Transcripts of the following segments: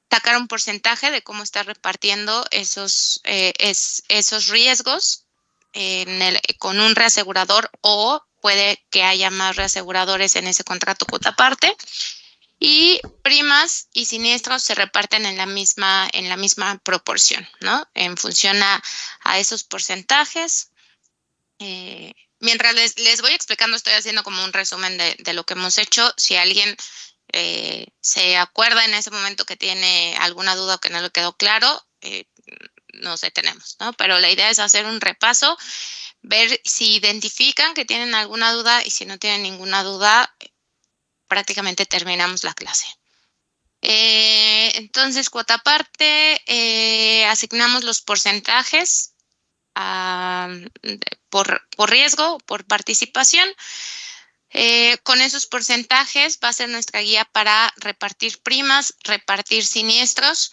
sacar un porcentaje de cómo está repartiendo esos riesgos con un reasegurador, o puede que haya más reaseguradores en ese contrato cuota parte. Y primas y siniestros se reparten en la misma proporción, ¿no? En función a esos porcentajes. Mientras les voy explicando, estoy haciendo como un resumen de lo que hemos hecho. Si alguien se acuerda en ese momento que tiene alguna duda o que no le quedó claro, nos detenemos, ¿no? Pero la idea es hacer un repaso, ver si identifican que tienen alguna duda, y si no tienen ninguna duda, prácticamente terminamos la clase. Entonces, cuota parte, asignamos los porcentajes por riesgo, por participación. Con esos porcentajes va a ser nuestra guía para repartir primas, repartir siniestros.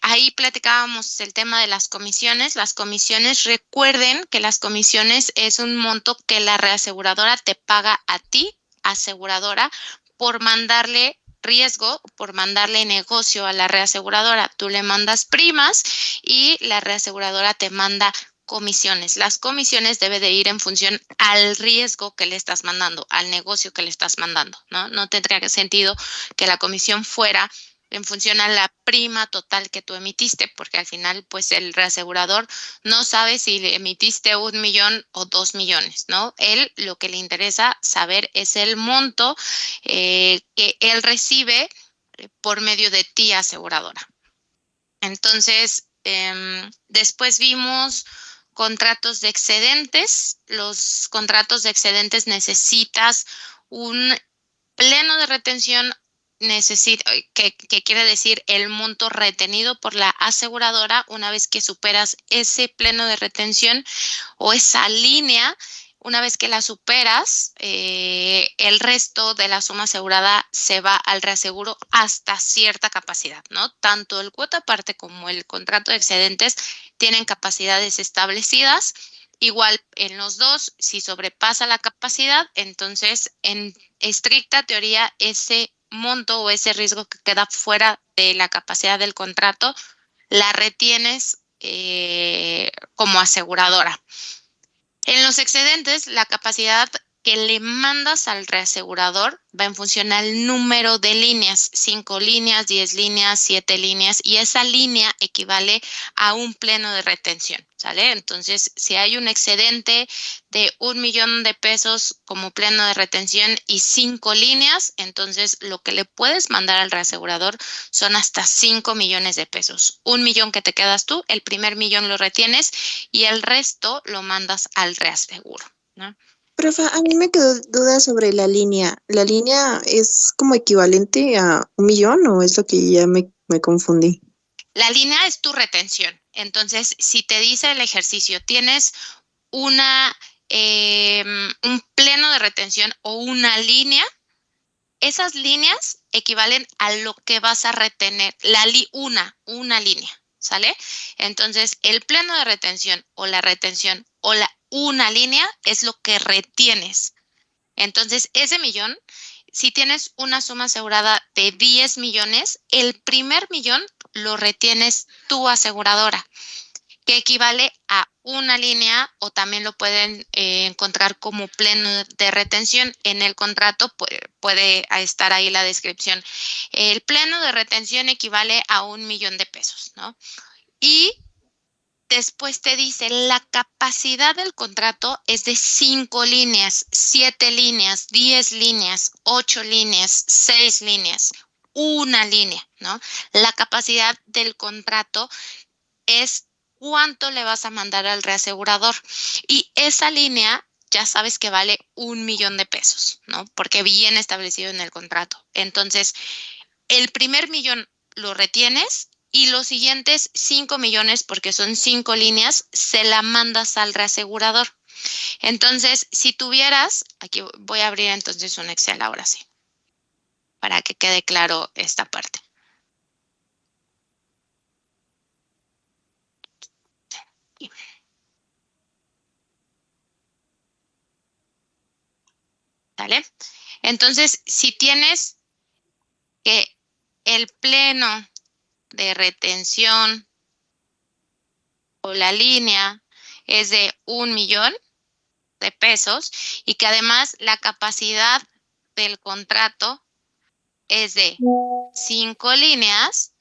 Ahí platicábamos el tema de las comisiones. Las comisiones, recuerden que las comisiones es un monto que la reaseguradora te paga a ti, aseguradora, por mandarle riesgo, por mandarle negocio a la reaseguradora. Tú le mandas primas y la reaseguradora te manda comisiones. Las comisiones deben de ir en función al riesgo que le estás mandando, al negocio que le estás mandando, ¿no? No tendría sentido que la comisión fuera en función a la prima total que tú emitiste, porque al final, pues el reasegurador no sabe si le emitiste 1 millón o 2 millones, ¿no? Él lo que le interesa saber es el monto que él recibe por medio de ti, aseguradora. Entonces, después vimos contratos de excedentes. Los contratos de excedentes necesitas un pleno de retención, que quiere decir el monto retenido por la aseguradora. Una vez que superas ese pleno de retención o esa línea, una vez que la superas, el resto de la suma asegurada se va al reaseguro hasta cierta capacidad, ¿no? Tanto el cuota parte como el contrato de excedentes tienen capacidades establecidas. Igual en los dos, si sobrepasa la capacidad, entonces en estricta teoría ese monto o ese riesgo que queda fuera de la capacidad del contrato la retienes como aseguradora. En los excedentes, la capacidad que le mandas al reasegurador va en función al número de líneas, 5 líneas, 10 líneas, 7 líneas, y esa línea equivale a un pleno de retención, ¿sale? Entonces, si hay un excedente de 1 millón de pesos como pleno de retención y 5 líneas, entonces lo que le puedes mandar al reasegurador son hasta 5 millones de pesos. 1 millón que te quedas tú, el primer millón lo retienes y el resto lo mandas al reaseguro, ¿no? Profa, a mí me quedó duda sobre la línea. ¿La línea es como equivalente a 1 millón o es lo que ya me confundí? La línea es tu retención. Entonces, si te dice el ejercicio, tienes una, un pleno de retención o una línea, esas líneas equivalen a lo que vas a retener, una línea, ¿sale? Entonces, el pleno de retención o la retención o una línea es lo que retienes. Entonces, ese millón, si tienes una suma asegurada de 10 millones, el primer millón lo retienes tu aseguradora, que equivale a una línea, o también lo pueden encontrar como pleno de retención. En el contrato puede estar ahí la descripción. El pleno de retención equivale a 1 millón de pesos, ¿no? Y después te dice, la capacidad del contrato es de 5 líneas, 7 líneas, 10 líneas, 8 líneas, 6 líneas, una línea, ¿no? La capacidad del contrato es cuánto le vas a mandar al reasegurador. Y esa línea ya sabes que vale 1 millón de pesos, ¿no? Porque viene establecido en el contrato. Entonces, el primer millón lo retienes y los siguientes 5 millones, porque son 5 líneas, se la mandas al reasegurador. Entonces, si tuvieras, aquí voy a abrir entonces un Excel ahora sí, para que quede claro esta parte. ¿Vale? Entonces, si tienes que el pleno de retención o la línea es de 1 millón de pesos y que además la capacidad del contrato es de 5 líneas,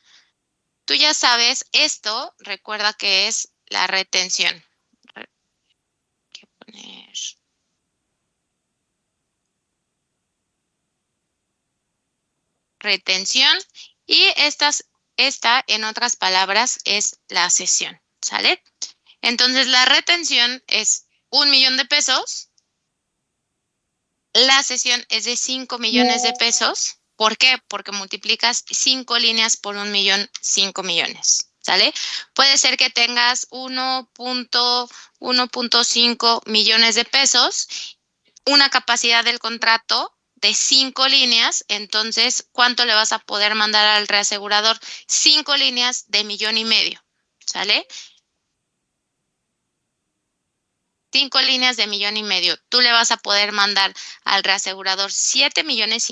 tú ya sabes, esto recuerda que es la retención. Hay que poner retención y esta, en otras palabras, es la cesión, ¿sale? Entonces, la retención es 1 millón de pesos. La cesión es de 5 millones de pesos. ¿Por qué? Porque multiplicas 5 líneas por 1 millón, 5 millones. ¿Sale? Puede ser que tengas 1.5 millones de pesos, una capacidad del contrato de 5 líneas, entonces, ¿cuánto le vas a poder mandar al reasegurador? 5 líneas de 1,5 millones. ¿Sale? 5 líneas de 1,5 millones. Tú le vas a poder mandar al reasegurador 7,5 millones,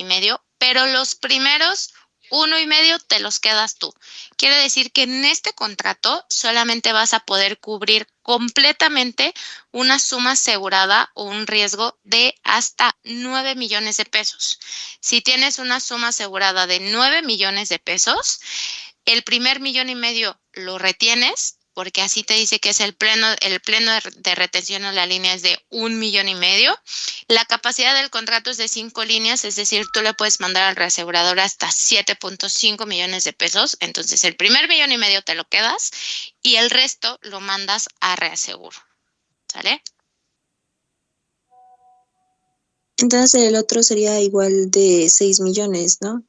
pero los primeros 1,5 millones te los quedas tú. Quiere decir que en este contrato solamente vas a poder cubrir completamente una suma asegurada o un riesgo de hasta 9 millones de pesos. Si tienes una suma asegurada de 9 millones de pesos, el primer 1,5 millones lo retienes, porque así te dice que es el pleno de retención o la línea es de 1,5 millones. La capacidad del contrato es de 5 líneas, es decir, tú le puedes mandar al reasegurador hasta 7.5 millones de pesos. Entonces, el primer 1,5 millones te lo quedas y el resto lo mandas a reaseguro. ¿Sale? Entonces el otro sería igual de 6 millones, ¿no?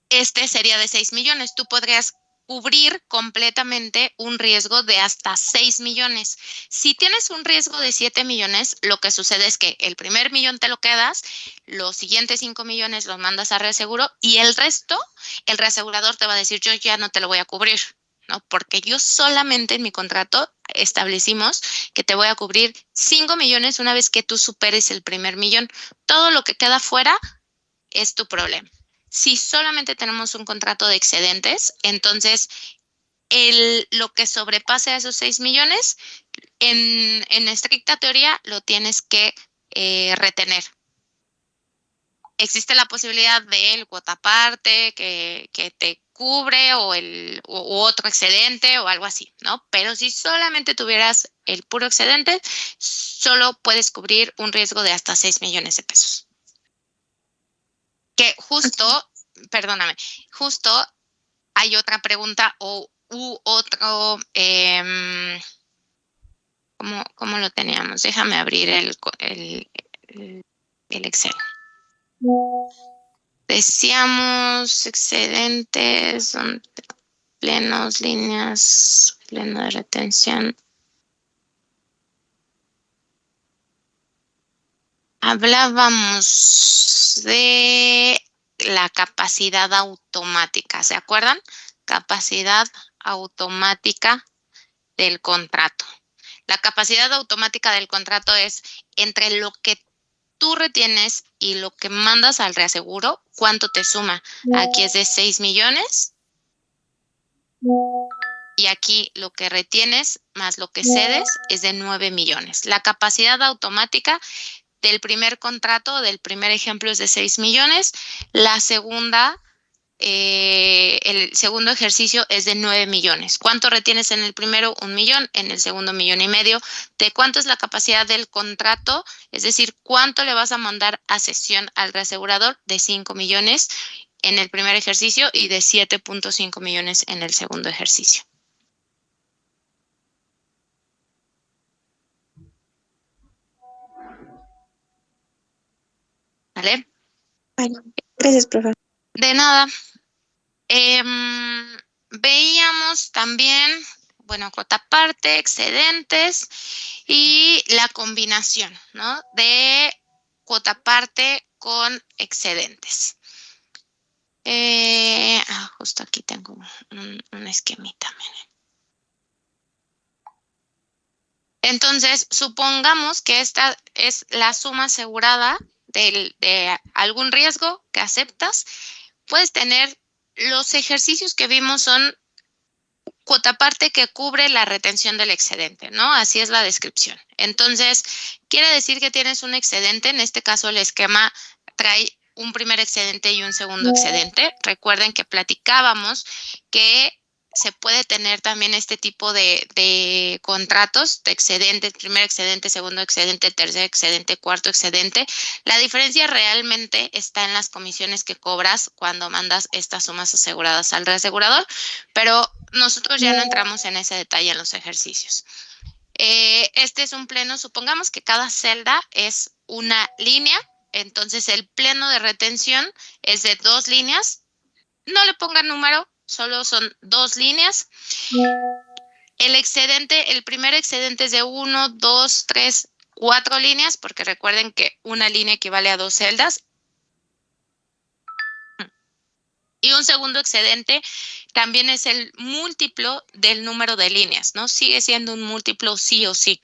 Este sería de 6 millones. Tú podrías cubrir completamente un riesgo de hasta 6 millones. Si tienes un riesgo de 7 millones, lo que sucede es que el primer millón te lo quedas, los siguientes 5 millones los mandas a reaseguro y el resto, el reasegurador te va a decir, yo ya no te lo voy a cubrir, ¿no? Porque yo solamente en mi contrato establecimos que te voy a cubrir 5 millones una vez que tú superes el primer millón. Todo lo que queda fuera es tu problema. Si solamente tenemos un contrato de excedentes, entonces lo que sobrepase a esos 6 millones, en estricta teoría lo tienes que retener. Existe la posibilidad del cuota aparte que te cubre o otro excedente o algo así, ¿no? Pero si solamente tuvieras el puro excedente, solo puedes cubrir un riesgo de hasta 6 millones de pesos. Que justo, perdóname, justo hay otra pregunta u otro, ¿cómo lo teníamos? Déjame abrir el Excel. Decíamos excedentes, plenos, líneas, pleno de retención. Hablábamos de la capacidad automática, ¿se acuerdan? Capacidad automática del contrato. La capacidad automática del contrato es entre lo que tú retienes y lo que mandas al reaseguro, ¿cuánto te suma? Aquí es de 6 millones y aquí lo que retienes más lo que cedes es de 9 millones. La capacidad automática del primer contrato, del primer ejemplo es de 6 millones. La segunda, el segundo ejercicio es de 9 millones. ¿Cuánto retienes en el primero? 1 millón, en el segundo 1,5 millones. ¿De cuánto es la capacidad del contrato? Es decir, ¿cuánto le vas a mandar a cesión al reasegurador? De 5 millones en el primer ejercicio y de 7.5 millones en el segundo ejercicio. ¿Vale? Bueno, gracias, profe. De nada. Veíamos también, bueno, cuota aparte, excedentes y la combinación, ¿no? De cuota aparte con excedentes. Justo aquí tengo un esquemita, miren. Entonces, supongamos que esta es la suma asegurada de algún riesgo que aceptas puedes tener, los ejercicios que vimos son cuota parte que cubre la retención del excedente, ¿no? Así es la descripción. Entonces, quiere decir que tienes un excedente, en este caso el esquema trae un primer excedente y un segundo excedente. Recuerden que platicábamos que se puede tener también este tipo de contratos, de excedente, primer excedente, segundo excedente, tercer excedente, cuarto excedente. La diferencia realmente está en las comisiones que cobras cuando mandas estas sumas aseguradas al reasegurador, pero nosotros ya no entramos en ese detalle en los ejercicios. Este es un pleno, supongamos que cada celda es una línea, entonces el pleno de retención es de 2 líneas. No le pongan número, solo son 2 líneas. El excedente, el primer excedente es de 1, 2, 3, 4 líneas, porque recuerden que una línea equivale a 2 celdas. Y un segundo excedente también es el múltiplo del número de líneas, ¿no? Sigue siendo un múltiplo sí o sí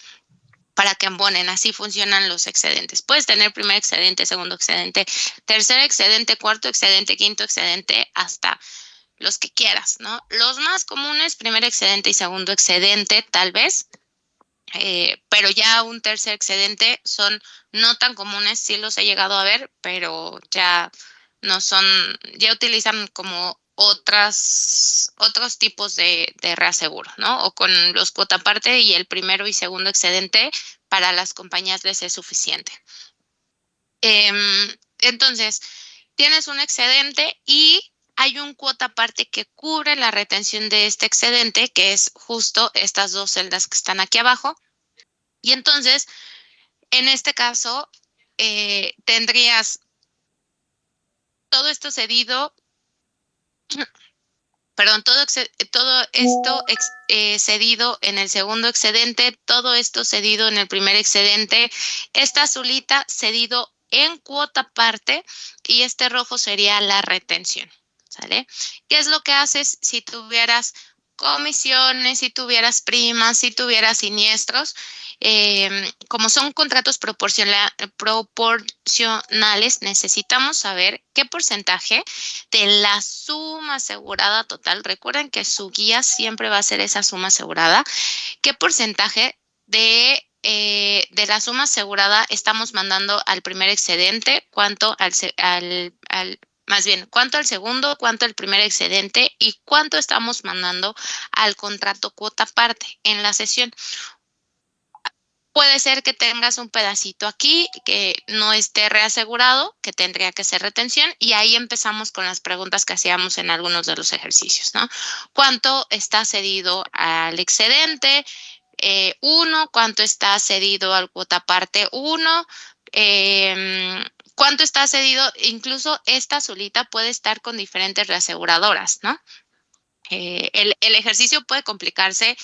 para que abonen. Así funcionan los excedentes. Puedes tener primer excedente, segundo excedente, tercer excedente, cuarto excedente, quinto excedente, hasta los que quieras, ¿no? Los más comunes, primer excedente y segundo excedente, tal vez, pero ya un tercer excedente son no tan comunes, sí los he llegado a ver, pero ya no son, ya utilizan como otros tipos de reaseguro, ¿no? O con los cuota parte y el primero y segundo excedente para las compañías les es suficiente. Entonces, tienes un excedente y hay un cuota parte que cubre la retención de este excedente, que es justo estas 2 celdas que están aquí abajo. Y entonces, en este caso, tendrías todo esto cedido, perdón, todo esto cedido en el segundo excedente, todo esto cedido en el primer excedente, esta azulita cedido en cuota parte y este rojo sería la retención, ¿sale? ¿Qué es lo que haces si tuvieras comisiones, si tuvieras primas, si tuvieras siniestros? Como son contratos proporcionales, necesitamos saber qué porcentaje de la suma asegurada total. Recuerden que su guía siempre va a ser esa suma asegurada. ¿Qué porcentaje de la suma asegurada estamos mandando al primer excedente? ¿Cuánto más bien, cuánto al segundo, cuánto al primer excedente y cuánto estamos mandando al contrato cuota parte en la sesión? Puede ser que tengas un pedacito aquí que no esté reasegurado, que tendría que ser retención, y ahí empezamos con las preguntas que hacíamos en algunos de los ejercicios, ¿no? ¿Cuánto está cedido al excedente? 1, ¿cuánto está cedido al cuota parte 1? ¿Cuánto está cedido? Incluso esta azulita puede estar con diferentes reaseguradoras, ¿no? El ejercicio puede complicarse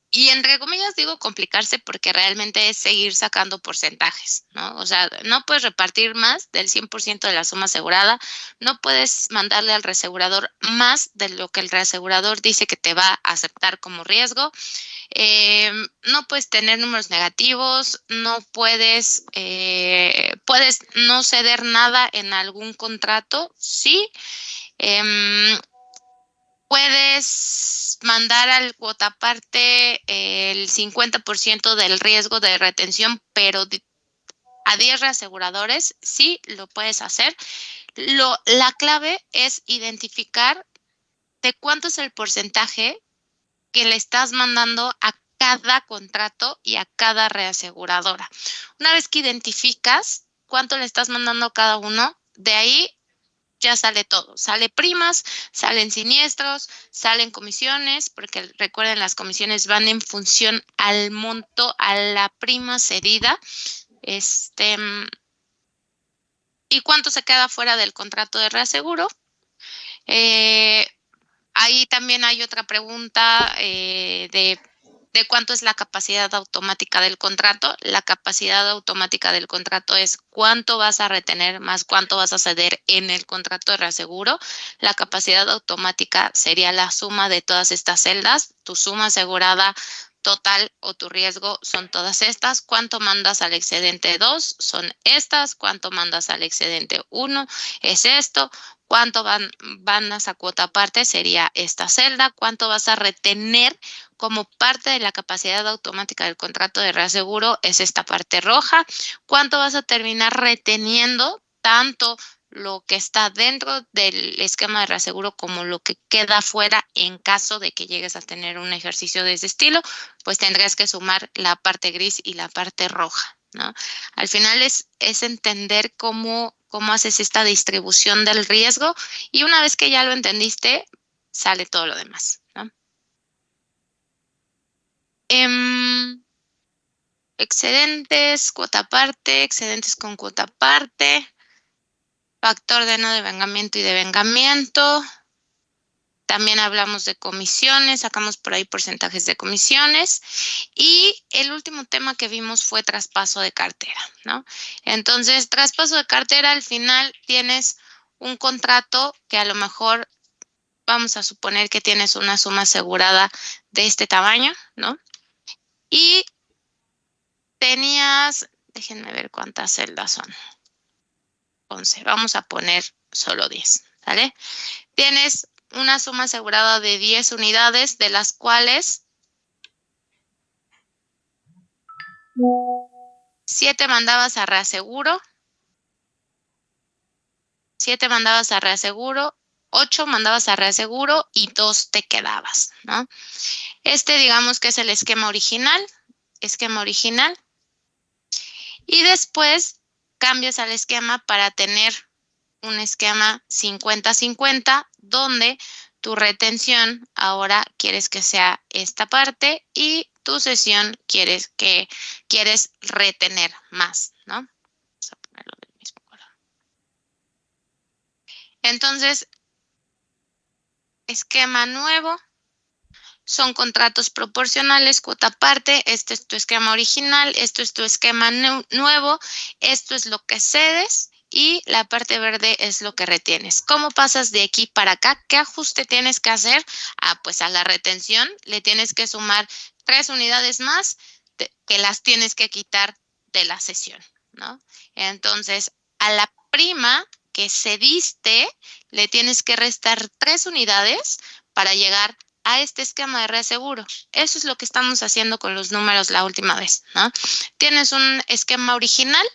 y entre comillas digo complicarse porque realmente es seguir sacando porcentajes, ¿no? O sea, no puedes repartir más del 100% de la suma asegurada, no puedes mandarle al reasegurador más de lo que el reasegurador dice que te va a aceptar como riesgo, no puedes tener números negativos, no puedes no ceder nada en algún contrato, sí. Puedes mandar al cuota parte el 50% del riesgo de retención, pero a 10 reaseguradores sí lo puedes hacer. La clave es identificar de cuánto es el porcentaje que le estás mandando a cada contrato y a cada reaseguradora. Una vez que identificas cuánto le estás mandando a cada uno, de ahí ya sale todo. Sale primas, salen siniestros, salen comisiones, porque recuerden, las comisiones van en función al monto, a la prima cedida. ¿Y cuánto se queda fuera del contrato de reaseguro? Ahí también hay otra pregunta de cuánto es la capacidad automática del contrato. La capacidad automática del contrato es cuánto vas a retener más cuánto vas a ceder en el contrato de reaseguro. La capacidad automática sería la suma de todas estas celdas, tu suma asegurada, total o tu riesgo son todas estas. ¿Cuánto mandas al excedente 2? Son estas. ¿Cuánto mandas al excedente 1? Es esto. ¿Cuánto mandas a cuota aparte? Sería esta celda. ¿Cuánto vas a retener como parte de la capacidad automática del contrato de reaseguro? Es esta parte roja. ¿Cuánto vas a terminar reteniendo? Tanto lo que está dentro del esquema de reaseguro como lo que queda fuera en caso de que llegues a tener un ejercicio de ese estilo, pues tendrás que sumar la parte gris y la parte roja, ¿no? Al final es entender cómo haces esta distribución del riesgo y una vez que ya lo entendiste, sale todo lo demás, ¿no? Excedentes, cuota aparte, excedentes con cuota aparte, factor de no devengamiento y devengamiento. También hablamos de comisiones, sacamos por ahí porcentajes de comisiones. Y el último tema que vimos fue traspaso de cartera, ¿no? Entonces, traspaso de cartera, al final tienes un contrato que a lo mejor vamos a suponer que tienes una suma asegurada de este tamaño, ¿no? Y tenías, déjenme ver cuántas celdas son. 11, vamos a poner solo 10, ¿vale? Tienes una suma asegurada de 10 unidades, de las cuales 7 mandabas a reaseguro, 7 mandabas a reaseguro, 8 mandabas a reaseguro y 2 te quedabas, ¿no? Digamos que es el esquema original. Y después cambias al esquema para tener un esquema 50-50, donde tu retención ahora quieres que sea esta parte y tu cesión quieres retener más, ¿no? Vamos a ponerlo del mismo color. Entonces, esquema nuevo. Son contratos proporcionales, cuota aparte. Este es tu esquema original, esto es tu esquema nuevo, esto es lo que cedes y la parte verde es lo que retienes. ¿Cómo pasas de aquí para acá? ¿Qué ajuste tienes que hacer? Pues a la retención le tienes que sumar 3 unidades más que las tienes que quitar de la cesión, ¿no? Entonces, a la prima que cediste le tienes que restar 3 unidades para llegar a este esquema de reaseguro. Eso es lo que estamos haciendo con los números la última vez, ¿no? Tienes un esquema original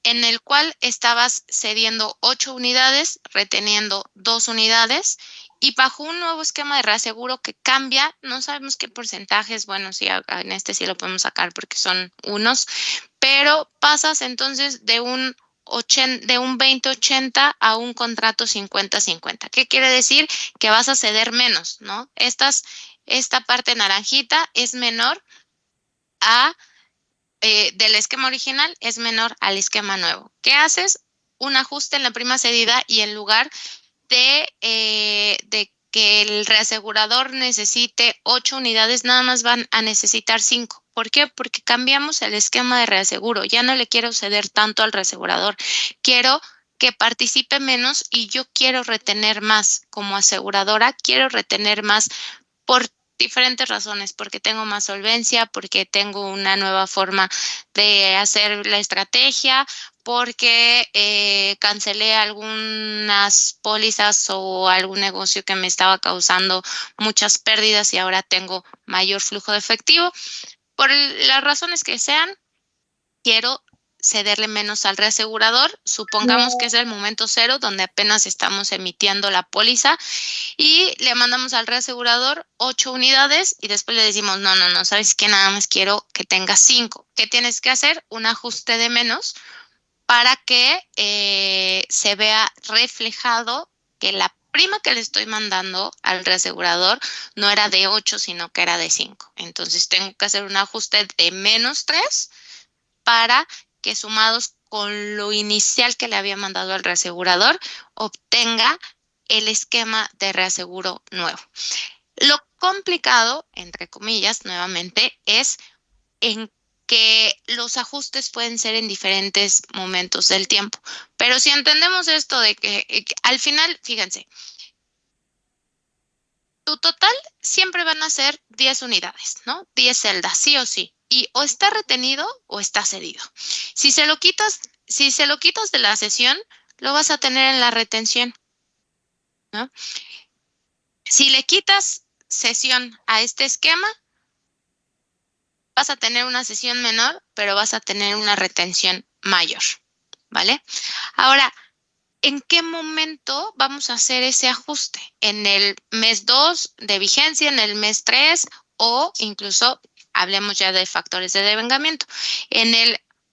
en el cual estabas cediendo 8 unidades, reteniendo 2 unidades, y bajo un nuevo esquema de reaseguro que cambia, no sabemos qué porcentajes, bueno, sí, en este sí lo podemos sacar porque son unos, pero pasas entonces de un 20-80 a un contrato 50-50. ¿Qué quiere decir? Que vas a ceder menos, ¿no? Esta parte naranjita es menor del esquema original, es menor al esquema nuevo. ¿Qué haces? Un ajuste en la prima cedida y en lugar de que el reasegurador necesite 8 unidades, nada más van a necesitar 5. ¿Por qué? Porque cambiamos el esquema de reaseguro. Ya no le quiero ceder tanto al reasegurador. Quiero que participe menos y yo quiero retener más. Como aseguradora, quiero retener más por diferentes razones, porque tengo más solvencia, porque tengo una nueva forma de hacer la estrategia, porque cancelé algunas pólizas o algún negocio que me estaba causando muchas pérdidas y ahora tengo mayor flujo de efectivo. Por las razones que sean, quiero cederle menos al reasegurador. Supongamos que es el momento cero, donde apenas estamos emitiendo la póliza y le mandamos al reasegurador 8 unidades y después le decimos, no, ¿sabes qué? Nada más quiero que tenga 5. ¿Qué tienes que hacer? Un ajuste de menos para que se vea reflejado que la prima que le estoy mandando al reasegurador no era de 8, sino que era de 5. Entonces tengo que hacer un ajuste de -3 para que sumados con lo inicial que le había mandado al reasegurador, obtenga el esquema de reaseguro nuevo. Lo complicado, entre comillas, nuevamente, es en que los ajustes pueden ser en diferentes momentos del tiempo. Pero si entendemos esto de que al final, fíjense, tu total siempre van a ser 10 unidades, ¿no? 10 celdas, sí o sí. Y o está retenido o está cedido. Si se lo quitas de la sesión, lo vas a tener en la retención, ¿no? Si le quitas sesión a este esquema, vas a tener una sesión menor, pero vas a tener una retención mayor, ¿vale? Ahora, ¿en qué momento vamos a hacer ese ajuste? ¿En el mes 2 de vigencia, en el mes 3 o incluso hablemos ya de factores de devengamiento?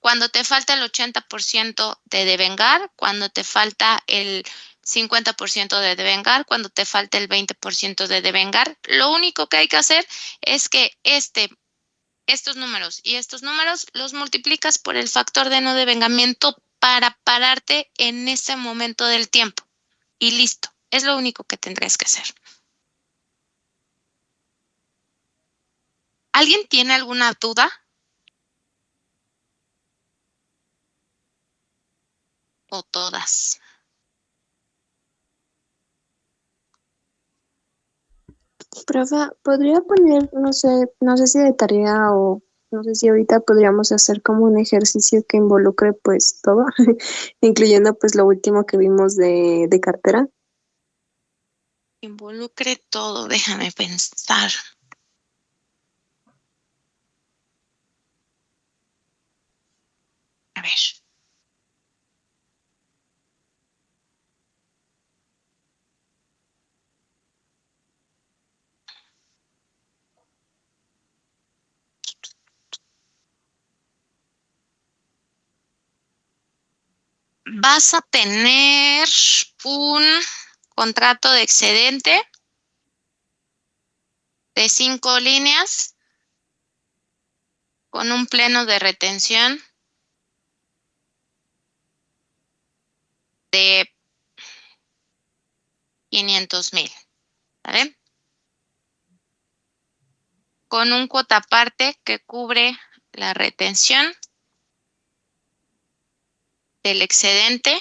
Cuando te falta el 80% de devengar, cuando te falta el 50% de devengar, cuando te falta el 20% de devengar, lo único que hay que hacer es que estos números y estos números los multiplicas por el factor de no devengamiento para pararte en ese momento del tiempo. Y listo, es lo único que tendrías que hacer. ¿Alguien tiene alguna duda? ¿O todas? Profe, ¿podría poner, no sé si de tarea o no sé si ahorita podríamos hacer como un ejercicio que involucre pues todo, incluyendo pues lo último que vimos de cartera? Involucre todo, déjame pensar. A ver. Vas a tener un contrato de excedente de 5 líneas con un pleno de retención de 500,000, ¿vale? Con un cuota parte que cubre la retención del excedente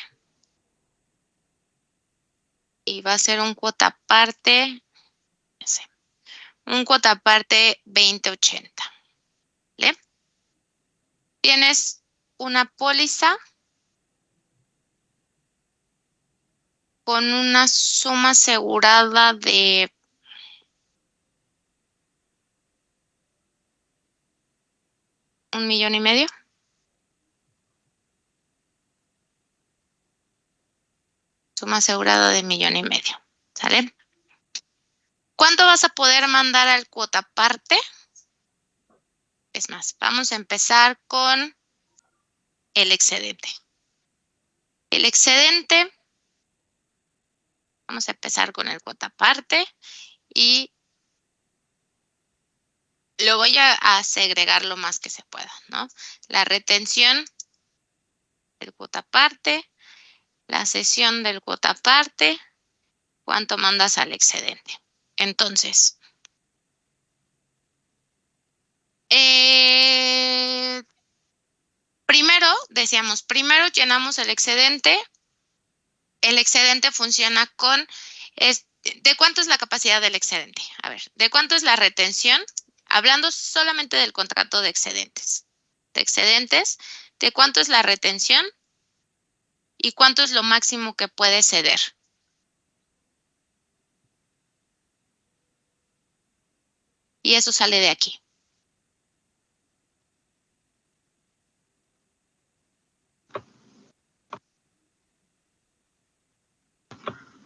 y va a ser un cuota parte 2080, ¿vale? Tienes una póliza con una suma asegurada de $1,500,000. Suma asegurada de $1,500,000, ¿sale? ¿Cuánto vas a poder mandar al cuota parte? Es más, vamos a empezar con el excedente. El excedente, vamos a empezar con el cuota parte y lo voy a segregar lo más que se pueda, ¿no? La retención del cuota parte, la cesión del cuota parte, cuánto mandas al excedente. Entonces, primero llenamos el excedente. El excedente funciona con, ¿de cuánto es la capacidad del excedente? A ver, ¿de cuánto es la retención? Hablando solamente del contrato de excedentes. ¿De cuánto es la retención? ¿Y cuánto es lo máximo que puede ceder? Y eso sale de aquí.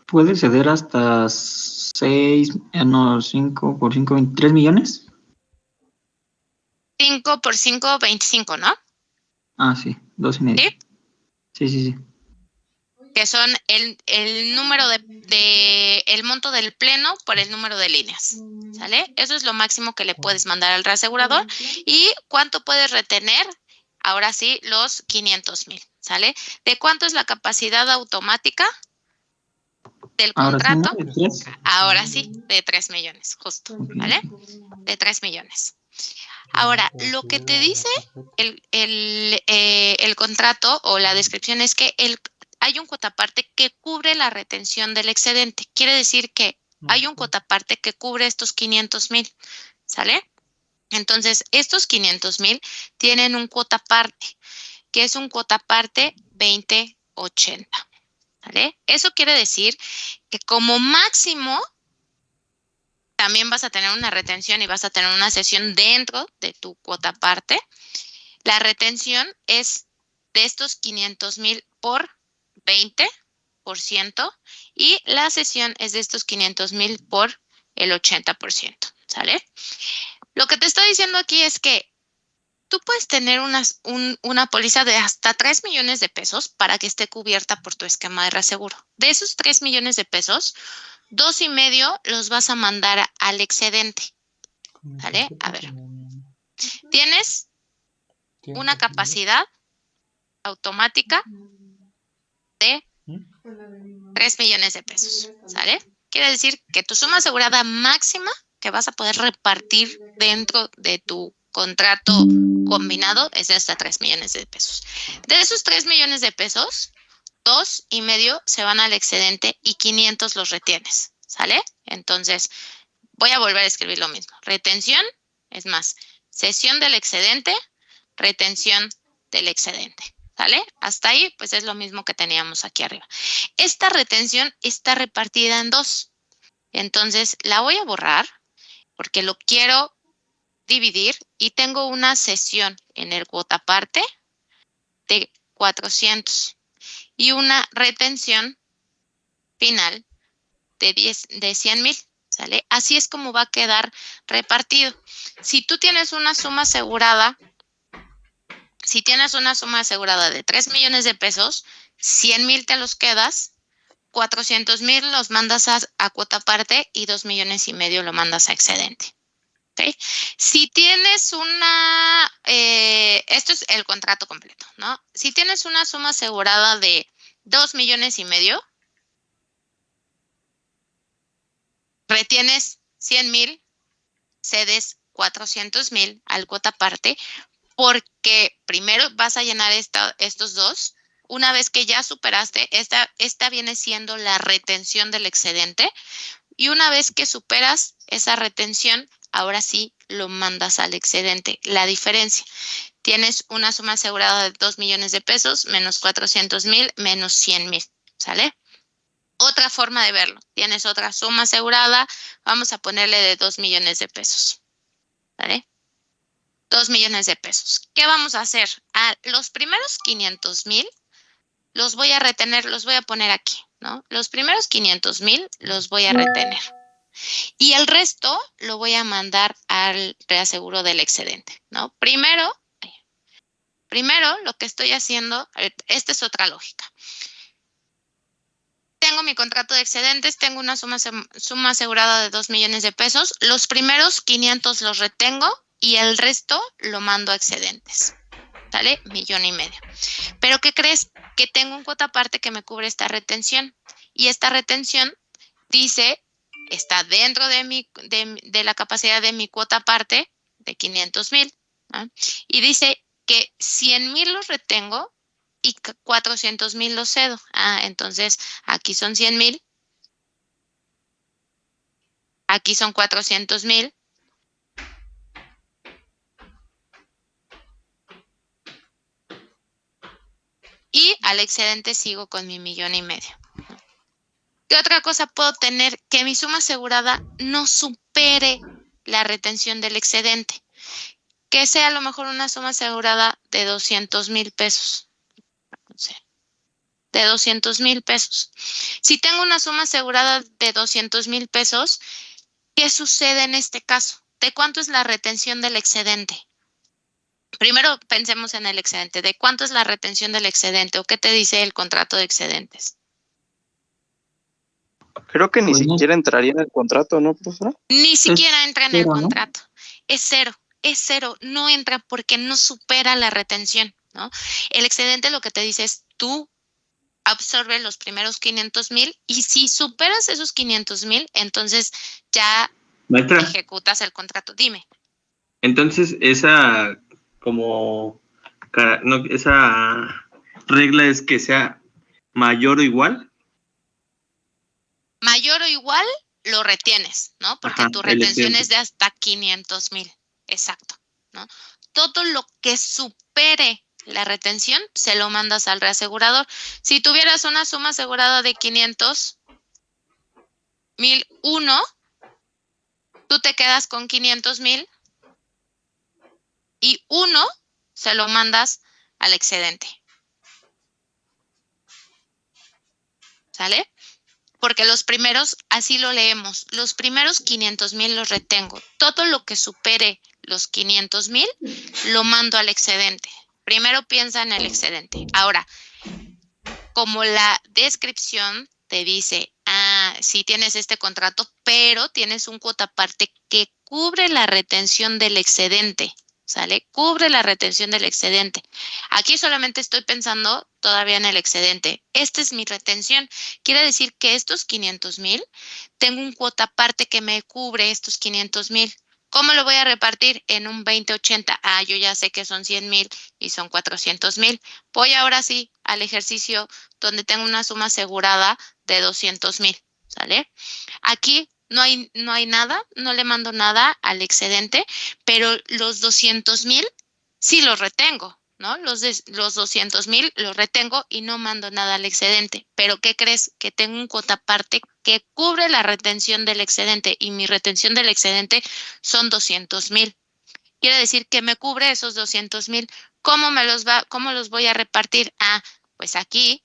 ¿Puede ceder hasta 5 por 5, 23 millones? 5 por 5, 25, ¿no? Ah, sí, 2,5. ¿Sí? Sí, sí, sí. Que son el número el monto del pleno por el número de líneas, ¿sale? Eso es lo máximo que le puedes mandar al reasegurador. ¿Y cuánto puedes retener? Ahora sí, los 500,000, ¿sale? ¿De cuánto es la capacidad automática del Ahora sí, ¿no? contrato? ¿De 3? Ahora sí, de 3 millones, justo, ¿vale? De 3 millones. Ahora, lo que te dice el contrato o la descripción es que hay un cuota parte que cubre la retención del excedente. Quiere decir que hay un cuotaparte que cubre estos 500,000, ¿sale? Entonces, estos 500,000 tienen un cuotaparte, que es un cuotaparte 2080, ¿vale? Eso quiere decir que como máximo también vas a tener una retención y vas a tener una cesión dentro de tu cuotaparte. La retención es de estos 500,000 por 20% y la cesión es de estos 500,000 por el 80%, ¿sale? Lo que te estoy diciendo aquí es que tú puedes tener una póliza de hasta 3 millones de pesos para que esté cubierta por tu esquema de reaseguro. De esos 3 millones de pesos, 2,5 los vas a mandar al excedente, ¿vale? A ver, tienes una capacidad automática de 3 millones de pesos, ¿sale? Quiere decir que tu suma asegurada máxima que vas a poder repartir dentro de tu contrato combinado es de hasta 3 millones de pesos. De esos 3 millones de pesos, 2,5 se van al excedente y 500 los retienes, ¿sale? Entonces, voy a volver a escribir lo mismo. Retención, es más, cesión del excedente, retención del excedente, ¿sale? Hasta ahí, pues es lo mismo que teníamos aquí arriba. Esta retención está repartida en 2. Entonces, la voy a borrar porque lo quiero dividir y tengo una cesión en el cuotaparte de 400 y una retención final de 100,000, ¿sale? Así es como va a quedar repartido. Si tú tienes una suma asegurada, de 3 millones de pesos, 100,000 te los quedas, 400,000 los mandas a cuota parte y 2,5 millones lo mandas a excedente. ¿Okay? Si tienes esto es el contrato completo, ¿no? Si tienes una suma asegurada de 2,5 millones, retienes 100,000, cedes 400,000 al cuota parte, porque primero vas a llenar estos dos. Una vez que ya superaste, esta viene siendo la retención del excedente. Y una vez que superas esa retención, ahora sí lo mandas al excedente. La diferencia, tienes una suma asegurada de 2 millones de pesos, menos 400,000, menos 100,000, ¿sale? Otra forma de verlo, tienes otra suma asegurada, vamos a ponerle de 2 millones de pesos, ¿vale? 2 millones de pesos. ¿Qué vamos a hacer? Los primeros 500,000 los voy a retener, los voy a poner aquí, ¿no? Los primeros 500,000 los voy a retener. Y el resto lo voy a mandar al reaseguro del excedente, ¿no? Primero lo que estoy haciendo, esta es otra lógica. Tengo mi contrato de excedentes, tengo una suma asegurada de 2 millones de pesos. Los primeros 500 los retengo y el resto lo mando a excedentes, ¿sale? 1,5 millones. Pero ¿qué crees? Que tengo un cuota aparte que me cubre esta retención. Y esta retención dice, está dentro de la capacidad de mi cuota aparte de 500,000, ¿no? Y dice que 100,000 los retengo y 400,000 los cedo. Entonces aquí son 100,000, aquí son 400,000. Y al excedente sigo con mi 1,5 millones. ¿Qué otra cosa puedo tener? Que mi suma asegurada no supere la retención del excedente. Que sea a lo mejor una suma asegurada de 200,000 pesos. No sé, de 200,000 pesos. Si tengo una suma asegurada de 200,000 pesos, ¿qué sucede en este caso? ¿De cuánto es la retención del excedente? Primero pensemos en el excedente. ¿De cuánto es la retención del excedente? ¿O qué te dice el contrato de excedentes? Creo que ni Pues no. siquiera entraría en el contrato, ¿no, profesora? Ni siquiera entra en el cero, ¿no? contrato. Es cero. No entra porque no supera la retención, ¿no? El excedente lo que te dice es tú absorbe los primeros 500,000 y si superas esos 500,000, entonces ya Maestra, ejecutas el contrato. Dime. entonces esa esa regla es que sea mayor o igual. Mayor o igual lo retienes, ¿no? Porque Ajá, tu el retención excedente. es de hasta 500,000. Exacto, ¿no? Todo lo que supere la retención se lo mandas al reasegurador. Si tuvieras una suma asegurada de 500,001, tú te quedas con 500,000 y 1 se lo mandas al excedente. ¿Sale? Porque los primeros, así lo leemos, los primeros 500,000 los retengo. Todo lo que supere los 500,000 lo mando al excedente. Primero piensa en el excedente. Ahora, como la descripción te dice, sí tienes este contrato, pero tienes un cuota aparte que cubre la retención del excedente, ¿sale? Cubre la retención del excedente. Aquí solamente estoy pensando todavía en el excedente. Esta es mi retención. Quiere decir que estos 500,000, tengo un cuota aparte que me cubre estos 500,000. ¿Cómo lo voy a repartir? En un 20-80. Yo ya sé que son 100,000 y son 400,000. Voy ahora sí al ejercicio donde tengo una suma asegurada de 200,000, ¿sale? Aquí no hay nada, no le mando nada al excedente, pero los 200,000 sí los retengo, ¿no? Los 200,000 los retengo y no mando nada al excedente. Pero ¿qué crees? Que tengo un cuota aparte que cubre la retención del excedente y mi retención del excedente son 200,000. Quiere decir que me cubre esos 200,000. ¿Cómo los voy a repartir? Pues aquí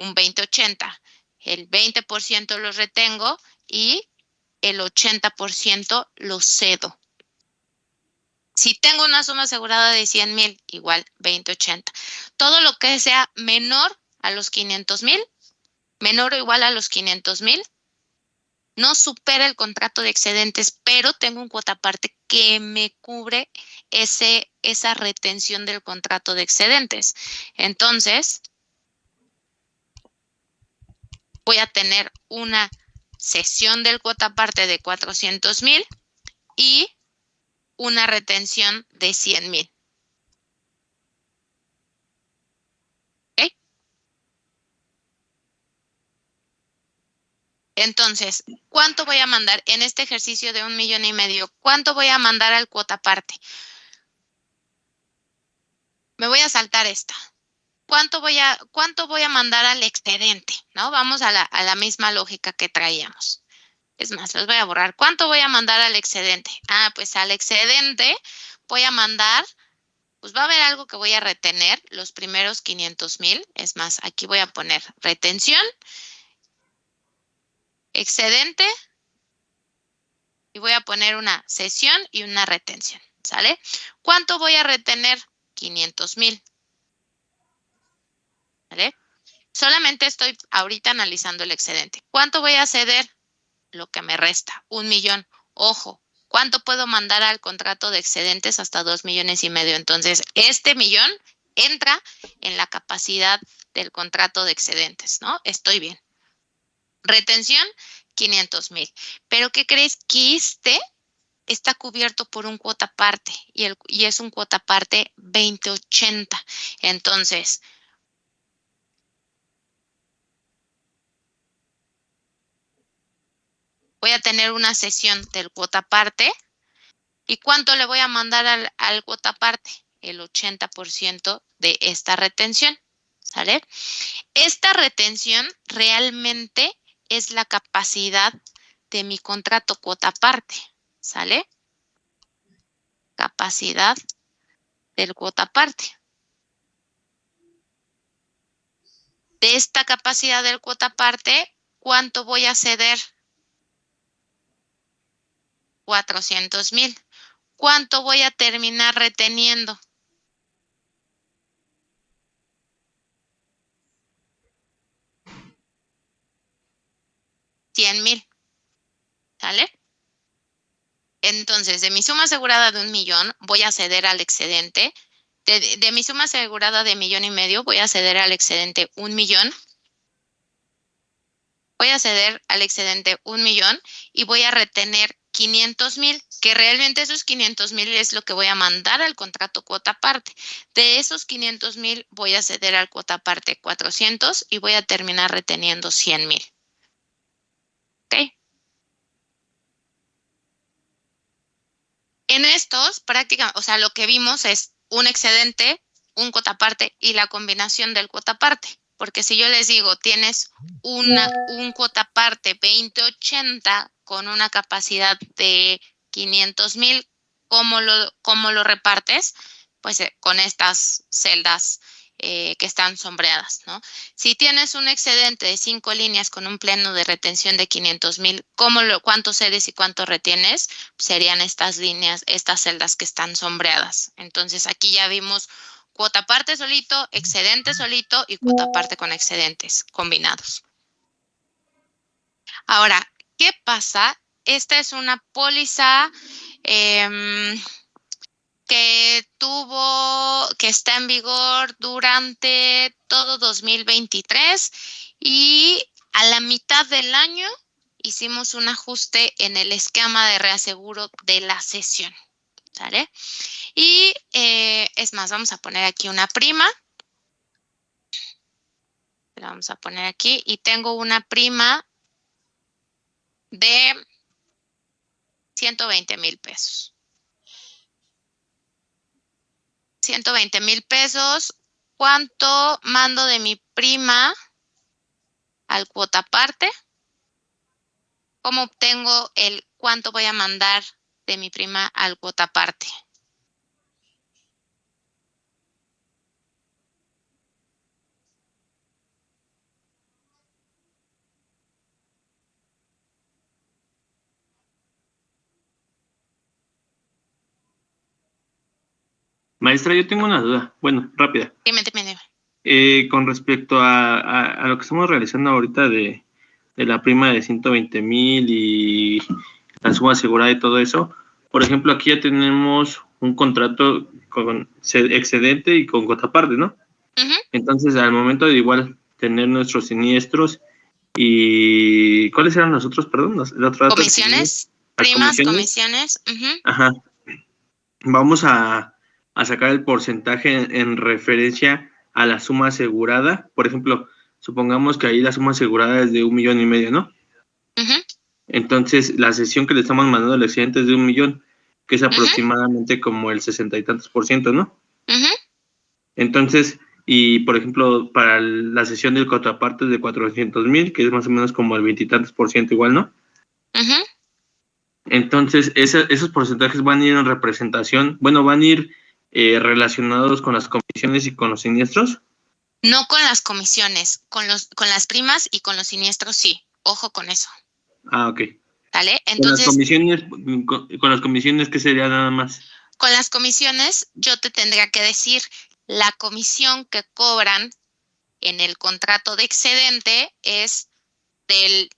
un 20-80. El 20% los retengo y el 80% los cedo. Si tengo una suma asegurada de 100,000, igual 20-80. Todo lo que sea menor a los 500,000, menor o igual a los 500,000, no supera el contrato de excedentes, pero tengo un cuota aparte que me cubre esa retención del contrato de excedentes. Entonces, voy a tener una cesión del cuota aparte de 400,000 y una retención de 100,000. ¿Ok? Entonces, ¿cuánto voy a mandar en este ejercicio de 1,500,000? ¿Cuánto voy a mandar al cuota aparte? Me voy a saltar esta. ¿Cuánto voy a mandar al excedente? ¿No? Vamos a la misma lógica que traíamos. Es más, los voy a borrar. ¿Cuánto voy a mandar al excedente? Pues al excedente voy a mandar, pues va a haber algo que voy a retener, los primeros 500,000. Es más, aquí voy a poner retención, excedente, y voy a poner una cesión y una retención, ¿sale? ¿Cuánto voy a retener? 500,000. ¿Vale? Solamente estoy ahorita analizando el excedente. ¿Cuánto voy a ceder? Lo que me resta, 1,000,000. Ojo, ¿cuánto puedo mandar al contrato de excedentes? Hasta 2,500,000. Entonces, este 1,000,000 entra en la capacidad del contrato de excedentes, ¿no? Estoy bien. Retención, 500,000. Pero ¿qué crees? Que está cubierto por un cuota aparte y es un cuota aparte 20-80. Entonces, voy a tener una cesión del cuota aparte. ¿Y cuánto le voy a mandar al cuota aparte? El 80% de esta retención, ¿sale? Esta retención realmente es la capacidad de mi contrato cuota aparte, ¿sale? Capacidad del cuota aparte. De esta capacidad del cuota aparte, ¿cuánto voy a ceder? 400,000. ¿Cuánto voy a terminar reteniendo? 100,000. ¿Sale? Entonces, de mi suma asegurada de 1,000,000, voy a ceder al excedente. De mi suma asegurada de 1,500,000, voy a ceder al excedente 1,000,000. Voy a ceder al excedente 1,000,000 y voy a retener 500,000, que realmente esos 500,000 es lo que voy a mandar al contrato cuota aparte. De esos 500,000 voy a ceder al cuota aparte 400 y voy a terminar reteniendo 100,000. ¿Ok? En estos, prácticamente, o sea, lo que vimos es un excedente, un cuota parte y la combinación del cuota parte. Porque si yo les digo, tienes un cuota parte 2080 con una capacidad de 500,000, ¿cómo lo repartes? Pues con estas celdas que están sombreadas, ¿no? Si tienes un excedente de 5 líneas con un pleno de retención de 500,000, ¿cuántos cedes y cuánto retienes? Serían estas líneas, estas celdas que están sombreadas. Entonces, aquí ya vimos cuota parte solito, excedente solito y cuota parte con excedentes combinados. Ahora, ¿qué pasa? Esta es una póliza que está en vigor durante todo 2023 y a la mitad del año hicimos un ajuste en el esquema de reaseguro de la cesión, ¿sale? Y es más, vamos a poner aquí una prima. La vamos a poner aquí y tengo una prima de 120,000 pesos. 120,000 pesos. ¿Cuánto mando de mi prima al cuota parte? ¿Cómo obtengo el cuánto voy a mandar de mi prima al cuota parte? Maestra, yo tengo una duda. Bueno, rápida. Dime. Con respecto a lo que estamos realizando ahorita de la prima de 120,000 y la suma asegurada y todo eso, por ejemplo, aquí ya tenemos un contrato con excedente y con cuota parte, ¿no? Entonces, al momento de igual tener nuestros siniestros y... ¿Cuáles eran los otros, perdón? La otra dato que Comisiones, las primas, comisiones. Ajá. Vamos a sacar el porcentaje en referencia a la suma asegurada. Por ejemplo, supongamos que ahí la suma asegurada es de 1,5 millones, ¿no? Entonces, la cesión que le estamos mandando al excedente es de 1,000,000, que es aproximadamente como el 60 y tantos %, ¿no? Entonces, y por ejemplo, para la cesión del contraparte es de 400,000, que es más o menos como el 20 y tantos % igual, ¿no? Entonces, esos porcentajes van a ir en representación, bueno, van a ir relacionados con las comisiones y con los siniestros. No con las comisiones, con las primas y con los siniestros sí. Ojo con eso. Ah, ok. ¿Vale? Entonces, con las comisiones, ¿qué sería nada más? Con las comisiones, yo te tendría que decir la comisión que cobran en el contrato de excedente es del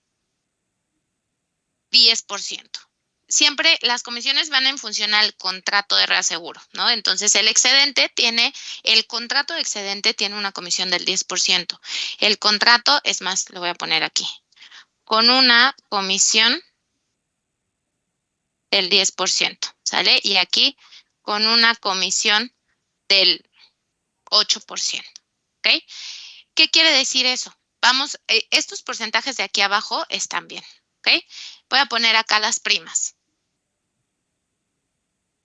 10%. Siempre las comisiones van en función al contrato de reaseguro, ¿no? Entonces, el contrato de excedente tiene una comisión del 10%. El contrato, es más, lo voy a poner aquí, con una comisión del 10%, ¿sale? Y aquí con una comisión del 8%, ¿ok? ¿Qué quiere decir eso? Vamos, estos porcentajes de aquí abajo están bien, ¿ok? Voy a poner acá las primas.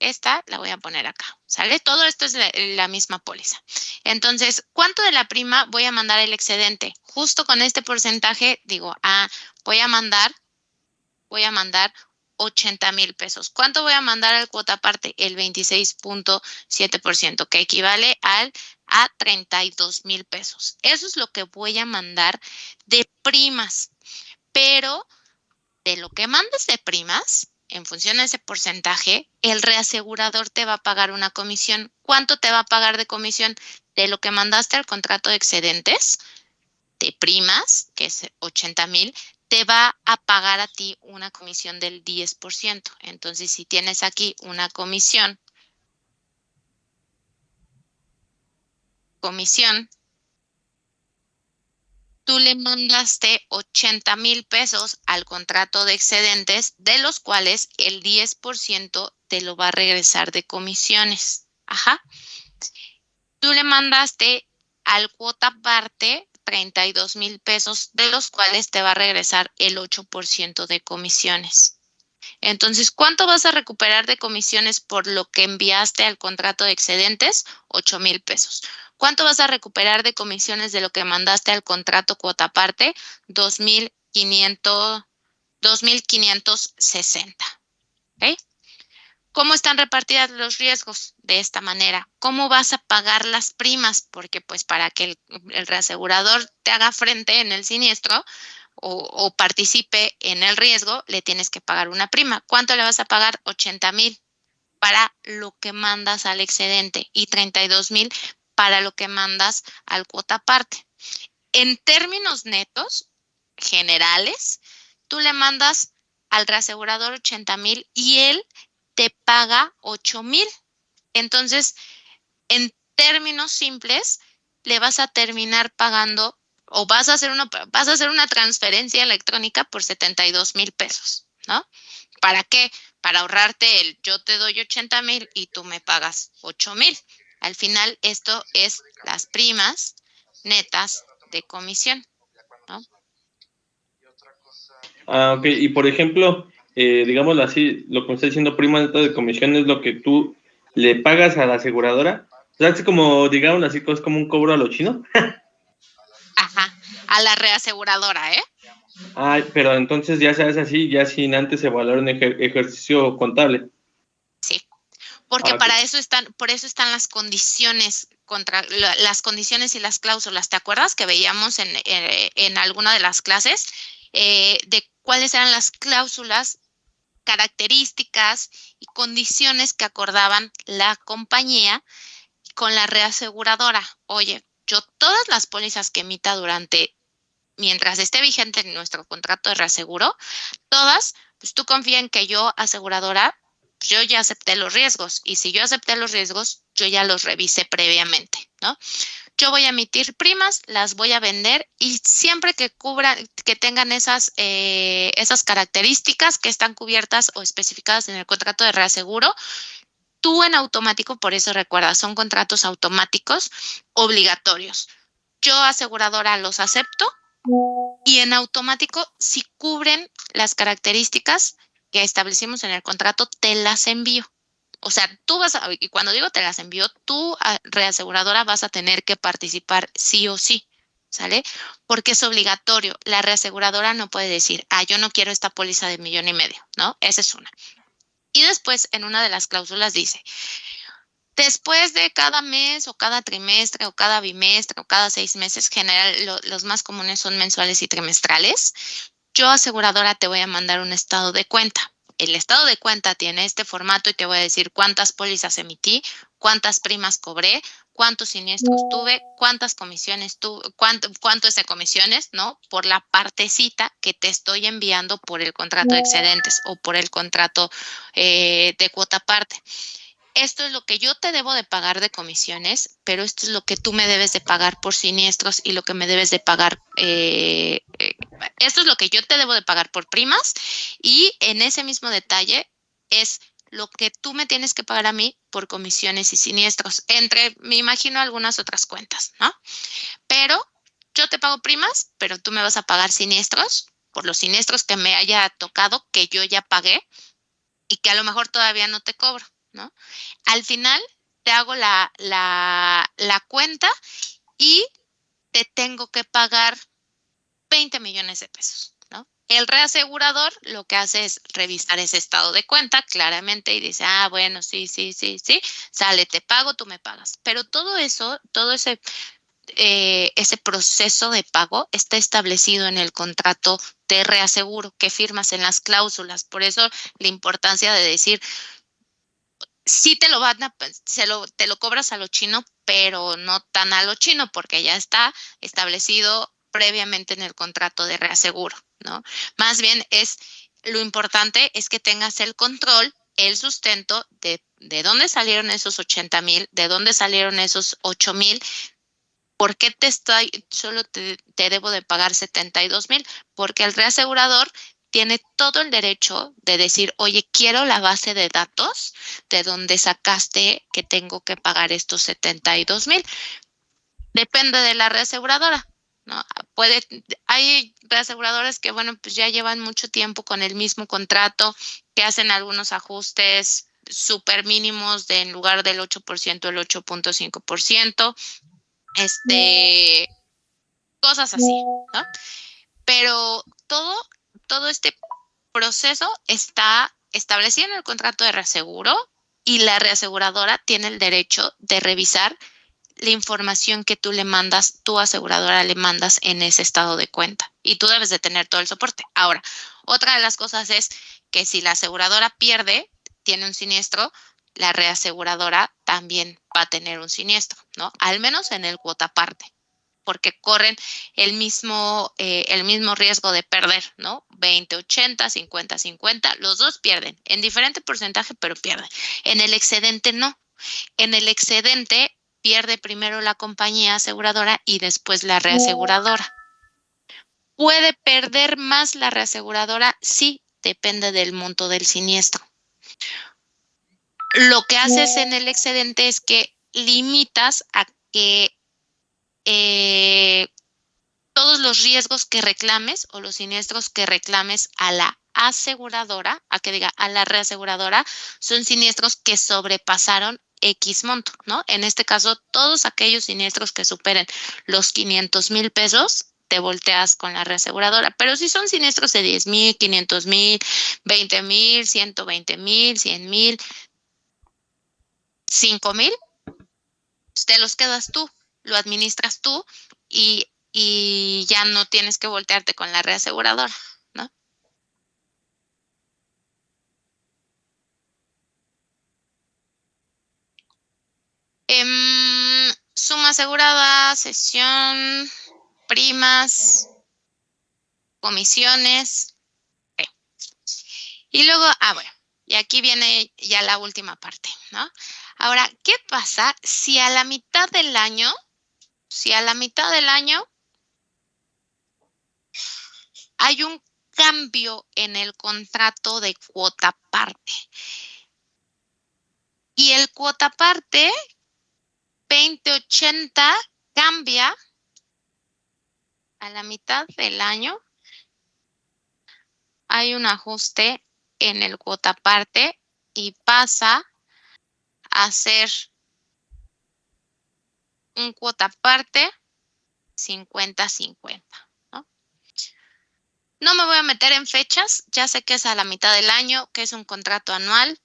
Esta la voy a poner acá, ¿sale? Todo esto es la misma póliza. Entonces, ¿cuánto de la prima voy a mandar el excedente? Justo con este porcentaje digo, voy a mandar 80,000 pesos. ¿Cuánto voy a mandar al cuota parte? El 26.7%, que equivale a 32,000 pesos. Eso es lo que voy a mandar de primas. Pero de lo que mandes de primas, en función de ese porcentaje, el reasegurador te va a pagar una comisión. ¿Cuánto te va a pagar de comisión? De lo que mandaste al contrato de excedentes, de primas, que es 80,000, te va a pagar a ti una comisión del 10%. Entonces, si tienes aquí una comisión, tú le mandaste 80,000 pesos al contrato de excedentes, de los cuales el 10% te lo va a regresar de comisiones. Ajá. Tú le mandaste al cuota parte 32,000 pesos, de los cuales te va a regresar el 8% de comisiones. Entonces, ¿cuánto vas a recuperar de comisiones por lo que enviaste al contrato de excedentes? 8,000 pesos. ¿Cuánto vas a recuperar de comisiones de lo que mandaste al contrato cuota parte? 2,560. ¿Ok? ¿Cómo están repartidas los riesgos? De esta manera. ¿Cómo vas a pagar las primas? Porque pues para que el reasegurador te haga frente en el siniestro o participe en el riesgo, le tienes que pagar una prima. ¿Cuánto le vas a pagar? 80,000 para lo que mandas al excedente y 32,000 para lo que mandas al cuota parte. En términos netos generales, tú le mandas al reasegurador 80,000 y él te paga 8,000. Entonces, en términos simples, le vas a terminar pagando o vas a hacer una transferencia electrónica por 72,000 pesos, ¿no? ¿Para qué? Para ahorrarte el yo te doy 80,000 y tú me pagas 8,000. Al final, esto es las primas netas de comisión, ¿no? Ok. Y por ejemplo, digámoslo así, lo que me está diciendo prima neta de comisión es lo que tú le pagas a la aseguradora. O sea, es como, digámoslo así, es como un cobro a lo chino. Ajá, a la reaseguradora, ¿eh? Ay, pero entonces ya se hace así, ya sin antes evaluar un ejercicio contable. Sí, porque Ok. por eso están las condiciones las condiciones y las cláusulas. ¿Te acuerdas que veíamos en alguna de las clases de cuáles eran las cláusulas, características y condiciones que acordaban la compañía con la reaseguradora? Oye, yo todas las pólizas que emita mientras esté vigente en nuestro contrato de reaseguro, todas, pues tú confía en que yo, aseguradora, yo ya acepté los riesgos y si yo acepté los riesgos, yo ya los revisé previamente, ¿no? Yo voy a emitir primas, las voy a vender y siempre que que tengan esas características que están cubiertas o especificadas en el contrato de reaseguro, tú en automático, por eso recuerda, son contratos automáticos obligatorios. Yo, aseguradora, los acepto y en automático, si cubren las características que establecimos en el contrato, te las envío. O sea, y cuando digo te las envío, tú, reaseguradora, vas a tener que participar sí o sí, ¿sale? Porque es obligatorio. La reaseguradora no puede decir, yo no quiero esta póliza de 1,5 millones, ¿no? Esa es una. Y después, en una de las cláusulas dice, después de cada mes o cada trimestre o cada bimestre o cada 6 meses, general, los más comunes son mensuales y trimestrales, yo, aseguradora, te voy a mandar un estado de cuenta. El estado de cuenta tiene este formato y te voy a decir cuántas pólizas emití, cuántas primas cobré, cuántos siniestros tuve, cuántas comisiones tuve, cuánto es de comisiones, ¿no? Por la partecita que te estoy enviando por el contrato de excedentes o por el contrato de cuota parte. Esto es lo que yo te debo de pagar de comisiones, pero esto es lo que tú me debes de pagar por siniestros y lo que me debes de pagar, esto es lo que yo te debo de pagar por primas y en ese mismo detalle es lo que tú me tienes que pagar a mí por comisiones y siniestros, me imagino, algunas otras cuentas, ¿no? Pero yo te pago primas, pero tú me vas a pagar siniestros por los siniestros que me haya tocado, que yo ya pagué y que a lo mejor todavía no te cobro, ¿no? Al final te hago la cuenta y te tengo que pagar 20 millones de pesos, ¿no? El reasegurador lo que hace es revisar ese estado de cuenta claramente y dice, bueno, sí, sale, te pago, tú me pagas. Pero todo eso, todo ese proceso de pago está establecido en el contrato de reaseguro que firmas en las cláusulas. Por eso la importancia de decir, sí te lo te lo cobras a lo chino, pero no tan a lo chino, porque ya está establecido previamente en el contrato de reaseguro, ¿no? Más bien lo importante es que tengas el control, el sustento de dónde salieron esos 80,000, de dónde salieron esos 8,000, ¿por qué solo te debo de pagar 72,000? Porque el reasegurador tiene todo el derecho de decir, oye, quiero la base de datos de donde sacaste que tengo que pagar estos 72,000. Depende de la reaseguradora. ¿no? Hay reaseguradoras que, bueno, pues ya llevan mucho tiempo con el mismo contrato, que hacen algunos ajustes súper mínimos de en lugar del 8%, el 8.5%, cosas así, ¿no? Pero todo este proceso está establecido en el contrato de reaseguro y la reaseguradora tiene el derecho de revisar la información que tú le mandas, tu aseguradora le mandas en ese estado de cuenta. Y tú debes de tener todo el soporte. Ahora, otra de las cosas es que si la aseguradora pierde, tiene un siniestro, la reaseguradora también va a tener un siniestro, ¿no? Al menos en el cuota parte, porque corren el mismo riesgo de perder, ¿no? 20-80, 50-50, los dos pierden, en diferente porcentaje, pero pierden. En el excedente no. En el excedente pierde primero la compañía aseguradora y después la reaseguradora. ¿Puede perder más la reaseguradora? Sí, depende del monto del siniestro. Lo que haces en el excedente es que limitas a que todos los riesgos que reclames o los siniestros que reclames a la aseguradora, a que diga a la reaseguradora, son siniestros que sobrepasaron X monto, ¿no? En este caso, todos aquellos siniestros que superen los 500,000 pesos, te volteas con la reaseguradora. Pero si son siniestros de 10,000, 500,000, 20,000, 120,000, 100,000, 5,000, te los quedas tú, lo administras tú y ya no tienes que voltearte con la reaseguradora, ¿no? Suma asegurada, cesión, primas, comisiones. Okay. Y luego, bueno, y aquí viene ya la última parte, ¿no? Ahora, ¿qué pasa si a la mitad del año, hay un cambio en el contrato de cuota parte? Y el cuota parte 2080 cambia a la mitad del año. Hay un ajuste en el cuota parte y pasa a ser un cuota parte 50-50, ¿no? No me voy a meter en fechas, ya sé que es a la mitad del año, que es un contrato anual,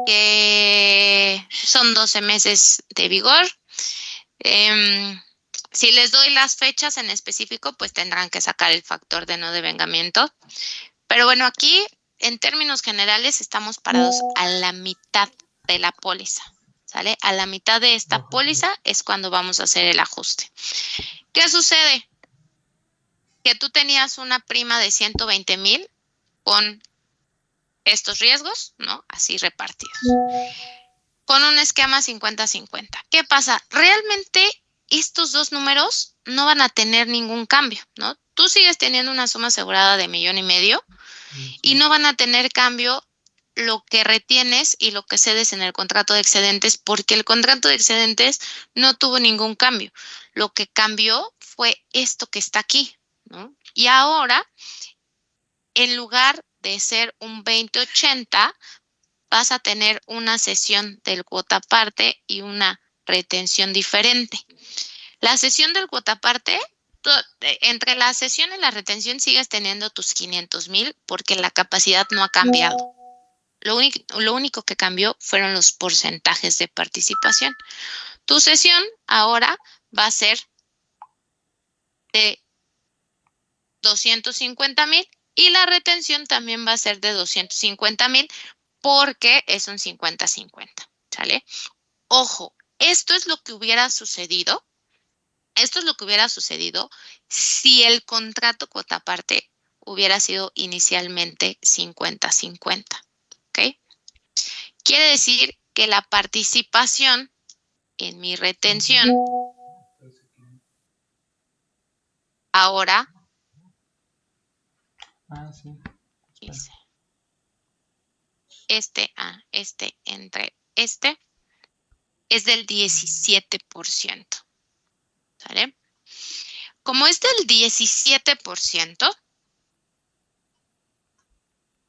que son 12 meses de vigor. Si les doy las fechas en específico, pues tendrán que sacar el factor de no devengamiento. Pero bueno, aquí en términos generales estamos parados a la mitad de la póliza, ¿sale? A la mitad de esta póliza es cuando vamos a hacer el ajuste. ¿Qué sucede? Que tú tenías una prima de 120,000 con estos riesgos, ¿no? Así repartidos. Con un esquema 50-50. ¿Qué pasa? Realmente estos dos números no van a tener ningún cambio, ¿no? Tú sigues teniendo una suma asegurada de 1,5 millones y no van a tener cambio lo que retienes y lo que cedes en el contrato de excedentes, porque el contrato de excedentes no tuvo ningún cambio. Lo que cambió fue esto que está aquí, ¿no? Y ahora, en lugar de ser un 2080, vas a tener una cesión del cuota parte y una retención diferente. La cesión del cuota parte, entre la cesión y la retención sigues teniendo tus 500,000 porque la capacidad no ha cambiado. Lo único que cambió fueron los porcentajes de participación. Tu cesión ahora va a ser de 250,000 y la retención también va a ser de 250,000 porque es un 50-50, ¿sale? Ojo, esto es lo que hubiera sucedido. Esto es lo que hubiera sucedido si el contrato cuota parte hubiera sido inicialmente 50-50, ¿ok? Quiere decir que la participación en mi retención ahora dice es del 17%, ¿sale? como es del 17%,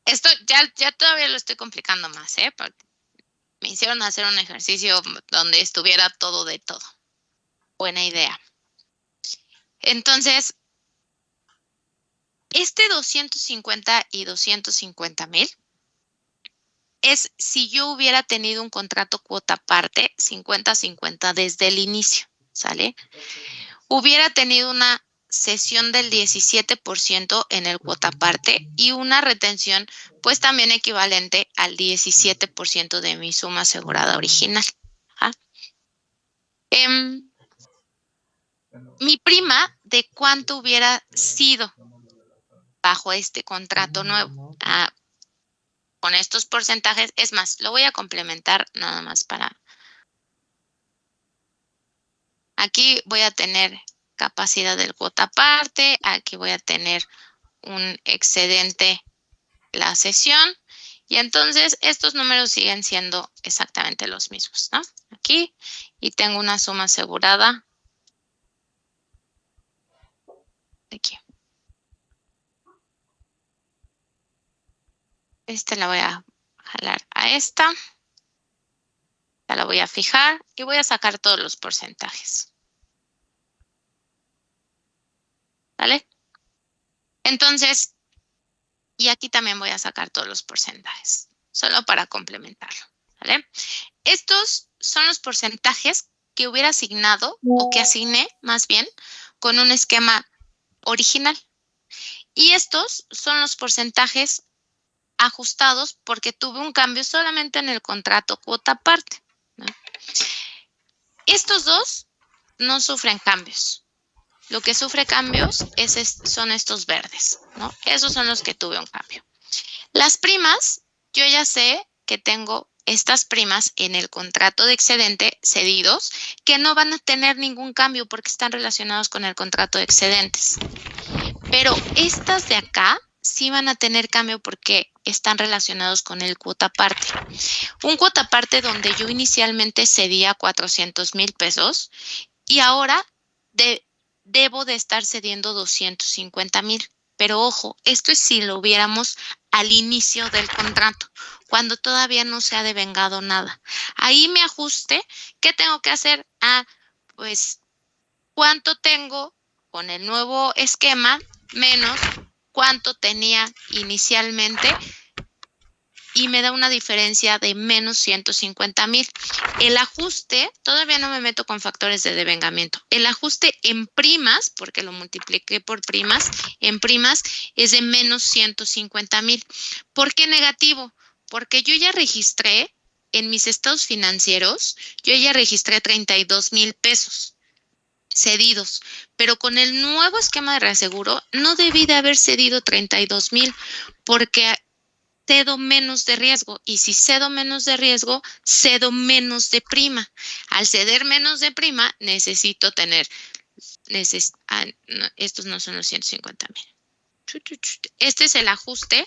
esto ya todavía lo estoy complicando más, porque me hicieron hacer un ejercicio donde estuviera todo de todo. Buena idea. Entonces, este 250 y 250,000 es si yo hubiera tenido un contrato cuota parte 50-50 desde el inicio, ¿sale? Hubiera tenido una cesión del 17% en el cuota parte y una retención pues también equivalente al 17% de mi suma asegurada original. Mi prima, ¿de cuánto hubiera sido bajo este contrato nuevo? Con estos porcentajes, es más, lo voy a complementar nada más para... Aquí voy a tener capacidad del cuota aparte, aquí voy a tener un excedente la cesión y entonces estos números siguen siendo exactamente los mismos, ¿no? Aquí y tengo una suma asegurada aquí. La voy a jalar a esta. Ya la voy a fijar y voy a sacar todos los porcentajes. ¿Vale? Entonces, y aquí también voy a sacar todos los porcentajes, solo para complementarlo. ¿Vale? Estos son los porcentajes que hubiera asignado o que asigné más bien con un esquema original. Y estos son los porcentajes ajustados porque tuve un cambio solamente en el contrato cuota parte, ¿no? Estos dos no sufren cambios. Lo que sufre cambios son estos verdes, ¿no? Esos son los que tuve un cambio. Las primas, yo ya sé que tengo estas primas en el contrato de excedente cedidos que no van a tener ningún cambio porque están relacionados con el contrato de excedentes. Pero estas de acá sí van a tener cambio porque están relacionados con el cuota parte. Un cuota parte donde yo inicialmente cedía 400,000 pesos y ahora debo de estar cediendo 250,000. Pero ojo, esto es si lo viéramos al inicio del contrato, cuando todavía no se ha devengado nada. Ahí me ajuste. ¿Qué tengo que hacer? Pues, ¿cuánto tengo con el nuevo esquema menos cuánto tenía inicialmente? Y me da una diferencia de menos 150,000. El ajuste, todavía no me meto con factores de devengamiento. El ajuste en primas, porque lo multipliqué por primas, en primas es de menos 150,000. ¿Por qué negativo? Porque yo ya registré en mis estados financieros, yo ya registré 32,000 pesos cedidos, pero con el nuevo esquema de reaseguro no debí de haber cedido 32,000 porque cedo menos de riesgo y si cedo menos de riesgo, cedo menos de prima. Al ceder menos de prima, necesito tener, no, estos no son los 150,000. Este es el ajuste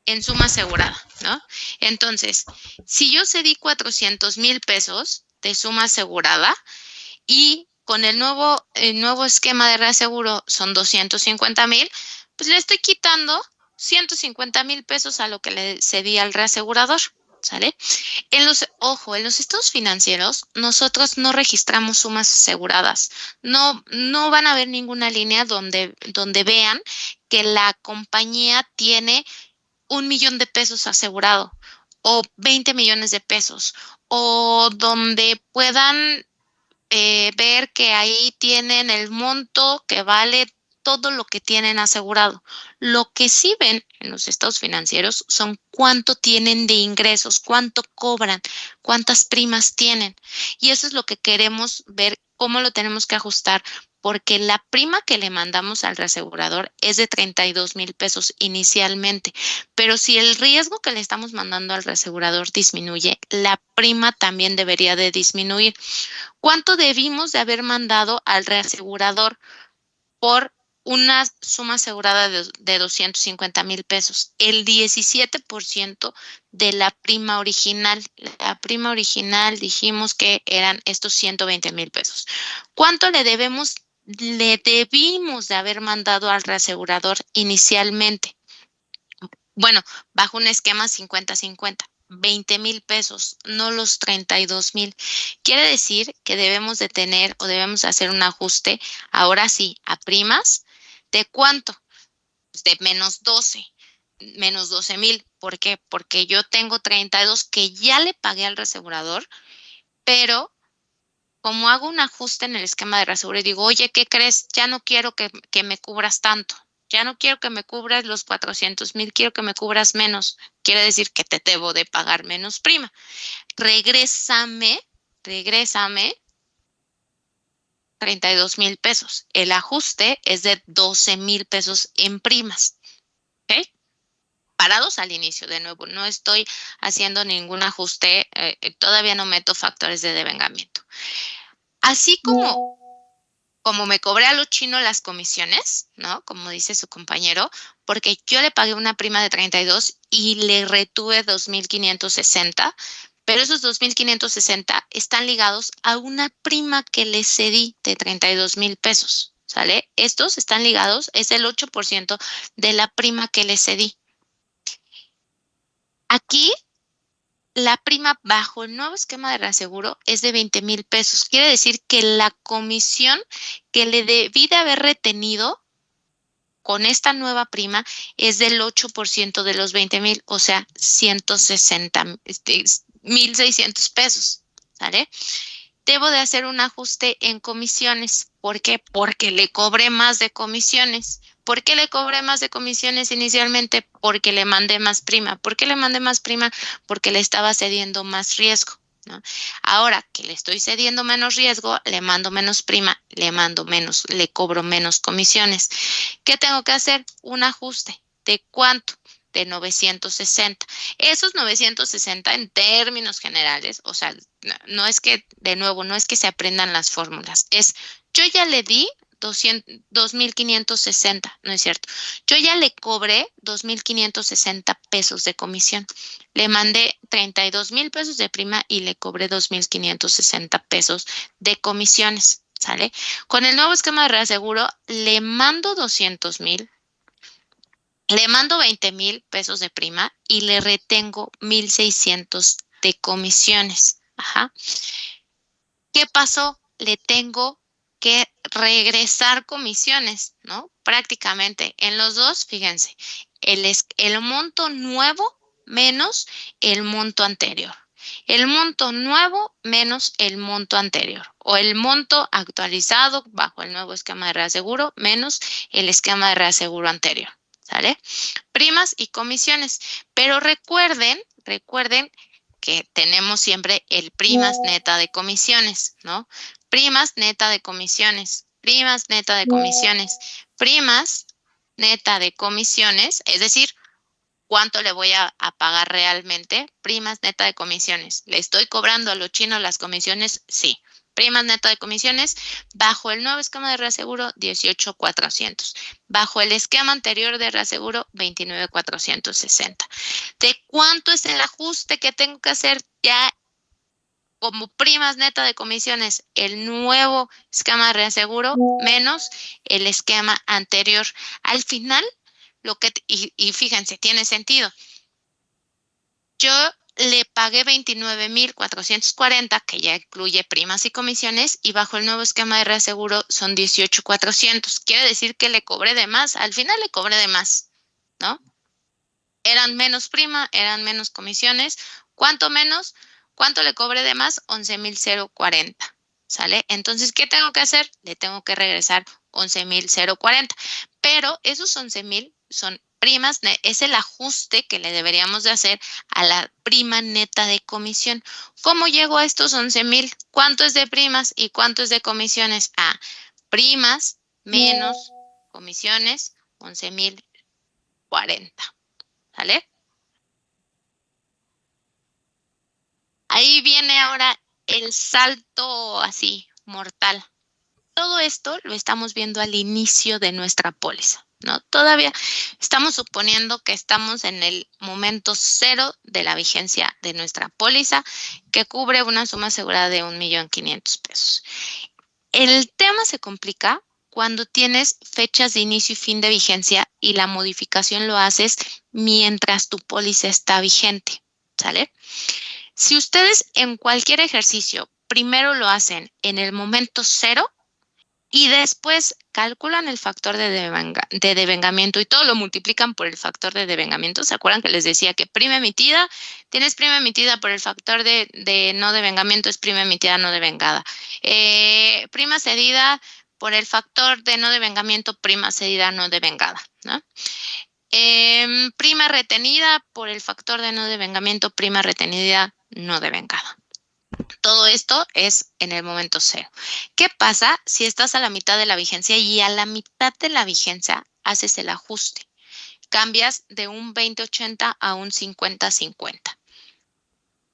en suma asegurada, ¿no? Entonces, si yo cedí 400,000 pesos de suma asegurada y con el nuevo esquema de reaseguro son 250,000, pues le estoy quitando 150,000 pesos a lo que le cedí al reasegurador, ¿sale? Ojo, en los estados financieros nosotros no registramos sumas aseguradas. No van a ver ninguna línea donde vean que la compañía tiene 1,000,000 de pesos asegurado o 20 millones de pesos o donde puedan ver que ahí tienen el monto que vale todo lo que tienen asegurado. Lo que sí ven en los estados financieros son cuánto tienen de ingresos, cuánto cobran, cuántas primas tienen. Y eso es lo que queremos ver, cómo lo tenemos que ajustar, porque la prima que le mandamos al reasegurador es de 32,000 pesos inicialmente. Pero si el riesgo que le estamos mandando al reasegurador disminuye, la prima también debería de disminuir. ¿Cuánto debimos de haber mandado al reasegurador por una suma asegurada de 250,000 pesos? El 17% de la prima original. La prima original dijimos que eran estos 120,000 pesos. ¿Cuánto le debemos le debimos de haber mandado al reasegurador inicialmente. Bueno, bajo un esquema 50-50. 20,000 pesos, no los 32,000. Quiere decir que debemos de tener o debemos hacer un ajuste, ahora sí, a primas. ¿De cuánto? Pues de menos 12,000. ¿Por qué? Porque yo tengo 32 que ya le pagué al reasegurador, pero como hago un ajuste en el esquema de reaseguro y digo, oye, ¿qué crees? Ya no quiero que me cubras tanto. Ya no quiero que me cubras los 400,000, quiero que me cubras menos. Quiere decir que te debo de pagar menos prima. Regrésame 32,000 pesos. El ajuste es de 12,000 pesos en primas. ¿Ok? Parados al inicio, de nuevo, no estoy haciendo ningún ajuste, todavía no meto factores de devengamiento. Así como me cobré a lo chino las comisiones, ¿no? Como dice su compañero, porque yo le pagué una prima de 32 y le retuve 2,560, pero esos 2,560 están ligados a una prima que le cedí de 32,000 pesos, ¿sale? Estos están ligados, es el 8% de la prima que le cedí. Aquí, la prima bajo el nuevo esquema de reaseguro es de 20,000 pesos. Quiere decir que la comisión que le debí de haber retenido con esta nueva prima es del 8% de los 20,000, o sea, 1,600 pesos, ¿sale? Debo de hacer un ajuste en comisiones. ¿Por qué? Porque le cobré más de comisiones. ¿Por qué le cobré más de comisiones inicialmente? Porque le mandé más prima. ¿Por qué le mandé más prima? Porque le estaba cediendo más riesgo, ¿no? Ahora que le estoy cediendo menos riesgo, le mando menos prima, le cobro menos comisiones. ¿Qué tengo que hacer? Un ajuste. ¿De cuánto? De 960. Esos 960 en términos generales, o sea, no es que, de nuevo, no es que se aprendan las fórmulas, yo ya le di 2,560, no es cierto. Yo ya le cobré 2,560 pesos de comisión. Le mandé 32,000 pesos de prima y le cobré 2,560 pesos de comisiones, ¿sale? Con el nuevo esquema de reaseguro, le mando 200,000. Le mando 20,000 pesos de prima y le retengo 1,600 de comisiones. Ajá. ¿Qué pasó? Le tengo que regresar comisiones, ¿no? Prácticamente en los dos, fíjense, el monto nuevo menos el monto anterior. El monto nuevo menos el monto anterior, o el monto actualizado bajo el nuevo esquema de reaseguro menos el esquema de reaseguro anterior, ¿sale? Primas y comisiones. Pero recuerden que tenemos siempre el primas neta de comisiones, ¿no? Primas neta de comisiones, primas neta de comisiones, primas neta de comisiones, es decir, ¿cuánto le voy a pagar realmente? Primas neta de comisiones. ¿Le estoy cobrando a los chinos las comisiones? Sí. Primas neta de comisiones, bajo el nuevo esquema de reaseguro, 18,400. Bajo el esquema anterior de reaseguro, 29,460. ¿De cuánto es el ajuste que tengo que hacer ya como primas neta de comisiones? El nuevo esquema de reaseguro menos el esquema anterior. Al final, y fíjense, tiene sentido. Yo le pagué 29,440, que ya incluye primas y comisiones, y bajo el nuevo esquema de reaseguro son 18,400. Quiere decir que le cobré de más. Al final le cobré de más, ¿no? Eran menos prima, eran menos comisiones. ¿Cuánto menos? ¿Cuánto le cobré de más? 11,040, ¿sale? Entonces, ¿qué tengo que hacer? Le tengo que regresar 11,040. Pero esos 11,000 son primas, es el ajuste que le deberíamos de hacer a la prima neta de comisión. ¿Cómo llego a estos 11,000? ¿Cuánto es de primas y cuánto es de comisiones? Primas menos comisiones, 11,040. ¿Sale? Ahí viene ahora el salto así, mortal. Todo esto lo estamos viendo al inicio de nuestra póliza, ¿no? Todavía estamos suponiendo que estamos en el momento cero de la vigencia de nuestra póliza, que cubre una suma asegurada de 1,500,000 pesos. El tema se complica cuando tienes fechas de inicio y fin de vigencia y la modificación lo haces mientras tu póliza está vigente, ¿sale? Si ustedes en cualquier ejercicio primero lo hacen en el momento cero y después calculan el factor de devengamiento y todo lo multiplican por el factor de devengamiento, ¿se acuerdan que les decía que prima emitida, tienes prima emitida por el factor de no devengamiento, es prima emitida no devengada? Prima cedida por el factor de no devengamiento, prima cedida no devengada, ¿no? Prima retenida por el factor de no devengamiento, prima retenida no devengada. Todo esto es en el momento cero. ¿Qué pasa si estás a la mitad de la vigencia y a la mitad de la vigencia haces el ajuste? Cambias de un 20-80 a un 50-50.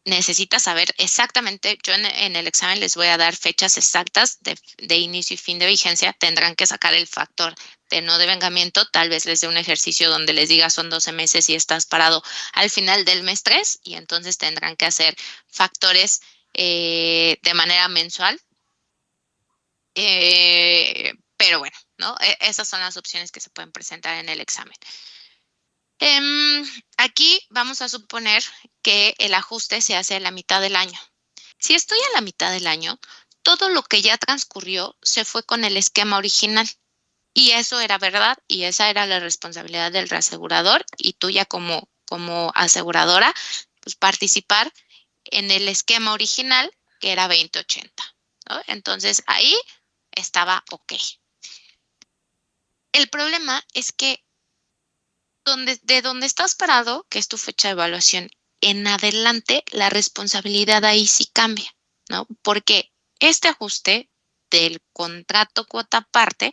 Necesitas saber exactamente, yo en el examen les voy a dar fechas exactas de inicio y fin de vigencia. Tendrán que sacar el factor de no devengamiento. Tal vez les dé un ejercicio donde les diga son 12 meses y estás parado al final del mes 3 y entonces tendrán que hacer factores de manera mensual. Pero bueno, ¿no? Esas son las opciones que se pueden presentar en el examen. Aquí vamos a suponer que el ajuste se hace a la mitad del año. Si estoy a la mitad del año, todo lo que ya transcurrió se fue con el esquema original. Y eso era verdad y esa era la responsabilidad del reasegurador y tuya como aseguradora, pues participar en el esquema original que era 20-80, ¿no? Entonces ahí estaba ok. El problema es que de donde estás parado, que es tu fecha de evaluación, en adelante la responsabilidad ahí sí cambia, ¿no? Porque este ajuste del contrato cuota parte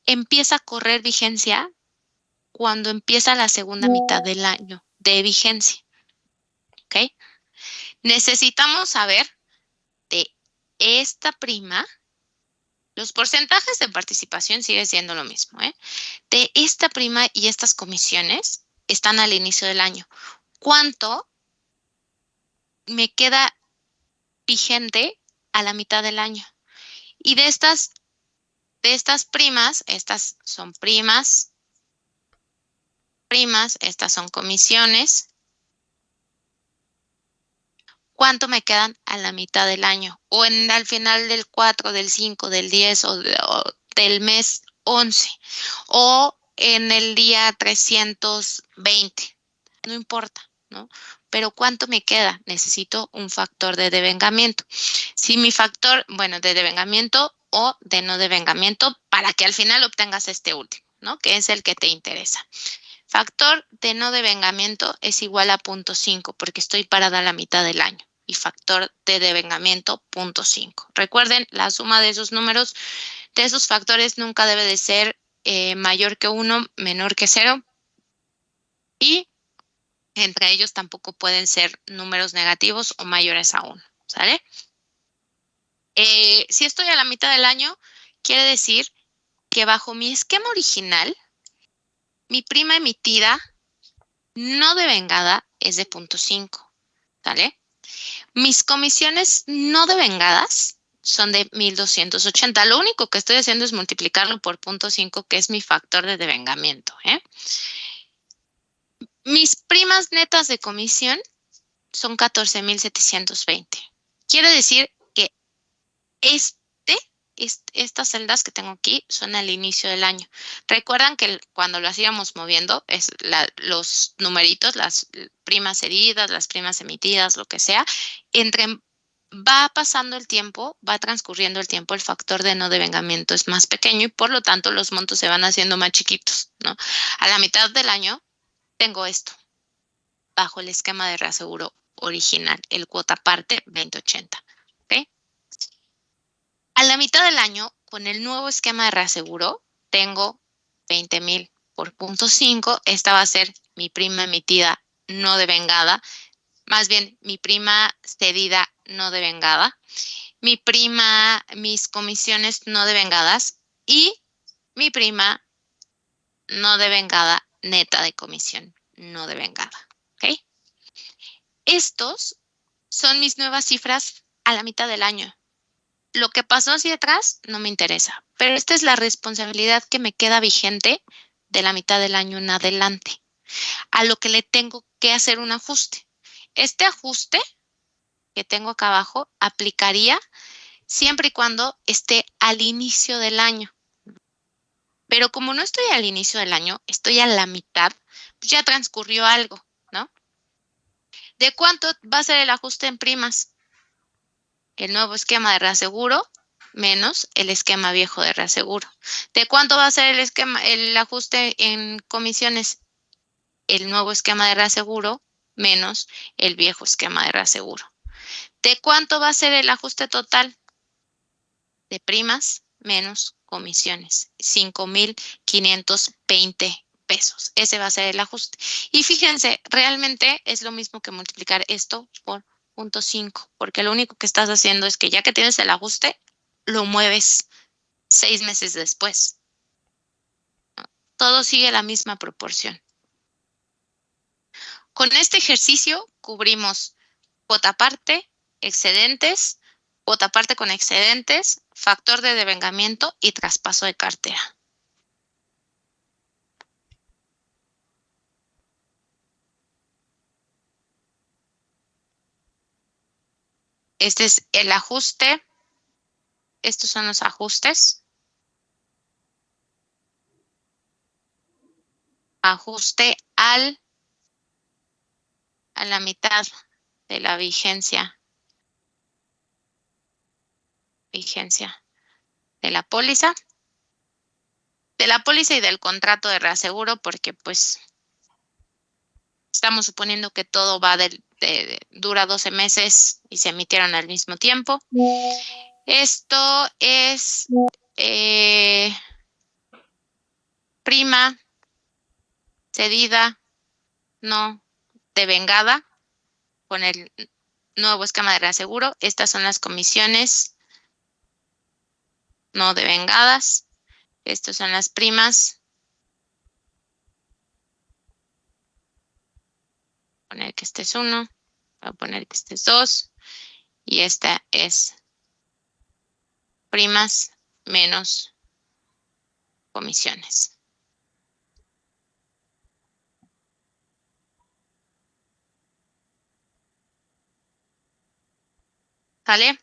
empieza a correr vigencia cuando empieza la segunda mitad del año de vigencia, ¿ok? Necesitamos saber de esta prima, los porcentajes de participación sigue siendo lo mismo, ¿eh? De esta prima y estas comisiones están al inicio del año. ¿Cuánto me queda vigente a la mitad del año? Y de estas primas, estas son primas, estas son comisiones. ¿Cuánto me quedan a la mitad del año? O al final del 4, del 5, del 10 o del mes 11. O en el día 320. No importa, ¿no? Pero ¿cuánto me queda? Necesito un factor de devengamiento. Si mi factor, bueno, de devengamiento o de no devengamiento, para que al final obtengas este último, ¿no? Que es el que te interesa. Factor de no devengamiento es igual a 0.5 porque estoy parada a la mitad del año. Y factor de devengamiento 0.5. Recuerden, la suma de esos números, de esos factores nunca debe de ser mayor que 1, menor que 0. Y entre ellos tampoco pueden ser números negativos o mayores a 1. ¿Sale? Si estoy a la mitad del año, quiere decir que bajo mi esquema original, mi prima emitida no devengada es de 0.5, ¿vale? Mis comisiones no devengadas son de 1,280. Lo único que estoy haciendo es multiplicarlo por 0.5, que es mi factor de devengamiento, ¿eh? Mis primas netas de comisión son 14,720. Quiere decir que estas celdas que tengo aquí son al inicio del año. Recuerdan que cuando las íbamos moviendo, los numeritos, las primas heridas, las primas emitidas, lo que sea, va pasando el tiempo, va transcurriendo el tiempo, el factor de no devengamiento es más pequeño y por lo tanto los montos se van haciendo más chiquitos, ¿no? A la mitad del año tengo esto, bajo el esquema de reaseguro original, el cuota parte 2080. ¿Ok? A la mitad del año, con el nuevo esquema de reaseguro, tengo 20,000 por 0.5. Esta va a ser mi prima emitida no devengada, más bien mi prima cedida no devengada, mis comisiones no devengadas y mi prima no devengada neta de comisión no devengada. ¿Ok? Estos son mis nuevas cifras a la mitad del año. lo que pasó hacia atrás no me interesa, pero esta es la responsabilidad que me queda vigente de la mitad del año en adelante, a lo que le tengo que hacer un ajuste. Este ajuste que tengo acá abajo aplicaría siempre y cuando esté al inicio del año. Pero como no estoy al inicio del año, estoy a la mitad, pues ya transcurrió algo, ¿no? ¿De cuánto va a ser el ajuste en primas? El nuevo esquema de reaseguro menos el esquema viejo de reaseguro. ¿De cuánto va a ser el ajuste en comisiones? El nuevo esquema de reaseguro menos el viejo esquema de reaseguro. ¿De cuánto va a ser el ajuste total? De primas menos comisiones, 5,520 pesos. Ese va a ser el ajuste. Y fíjense, realmente es lo mismo que multiplicar esto por 0.5, porque lo único que estás haciendo es que ya que tienes el ajuste, lo mueves 6 meses después. Todo sigue la misma proporción. Con este ejercicio cubrimos cuota aparte, excedentes, cuota aparte con excedentes, factor de devengamiento y traspaso de cartera. Este es el ajuste. Estos son los ajustes. Ajuste a la mitad de la vigencia de la póliza. De la póliza y del contrato de reaseguro, porque pues estamos suponiendo que todo va dura 12 meses y se emitieron al mismo tiempo. Esto es prima cedida, no devengada, con el nuevo esquema de reaseguro. Estas son las comisiones no devengadas. Estas son las primas. Voy a poner que este es 1, voy a poner que este es 2 y esta es primas menos comisiones. ¿Sale?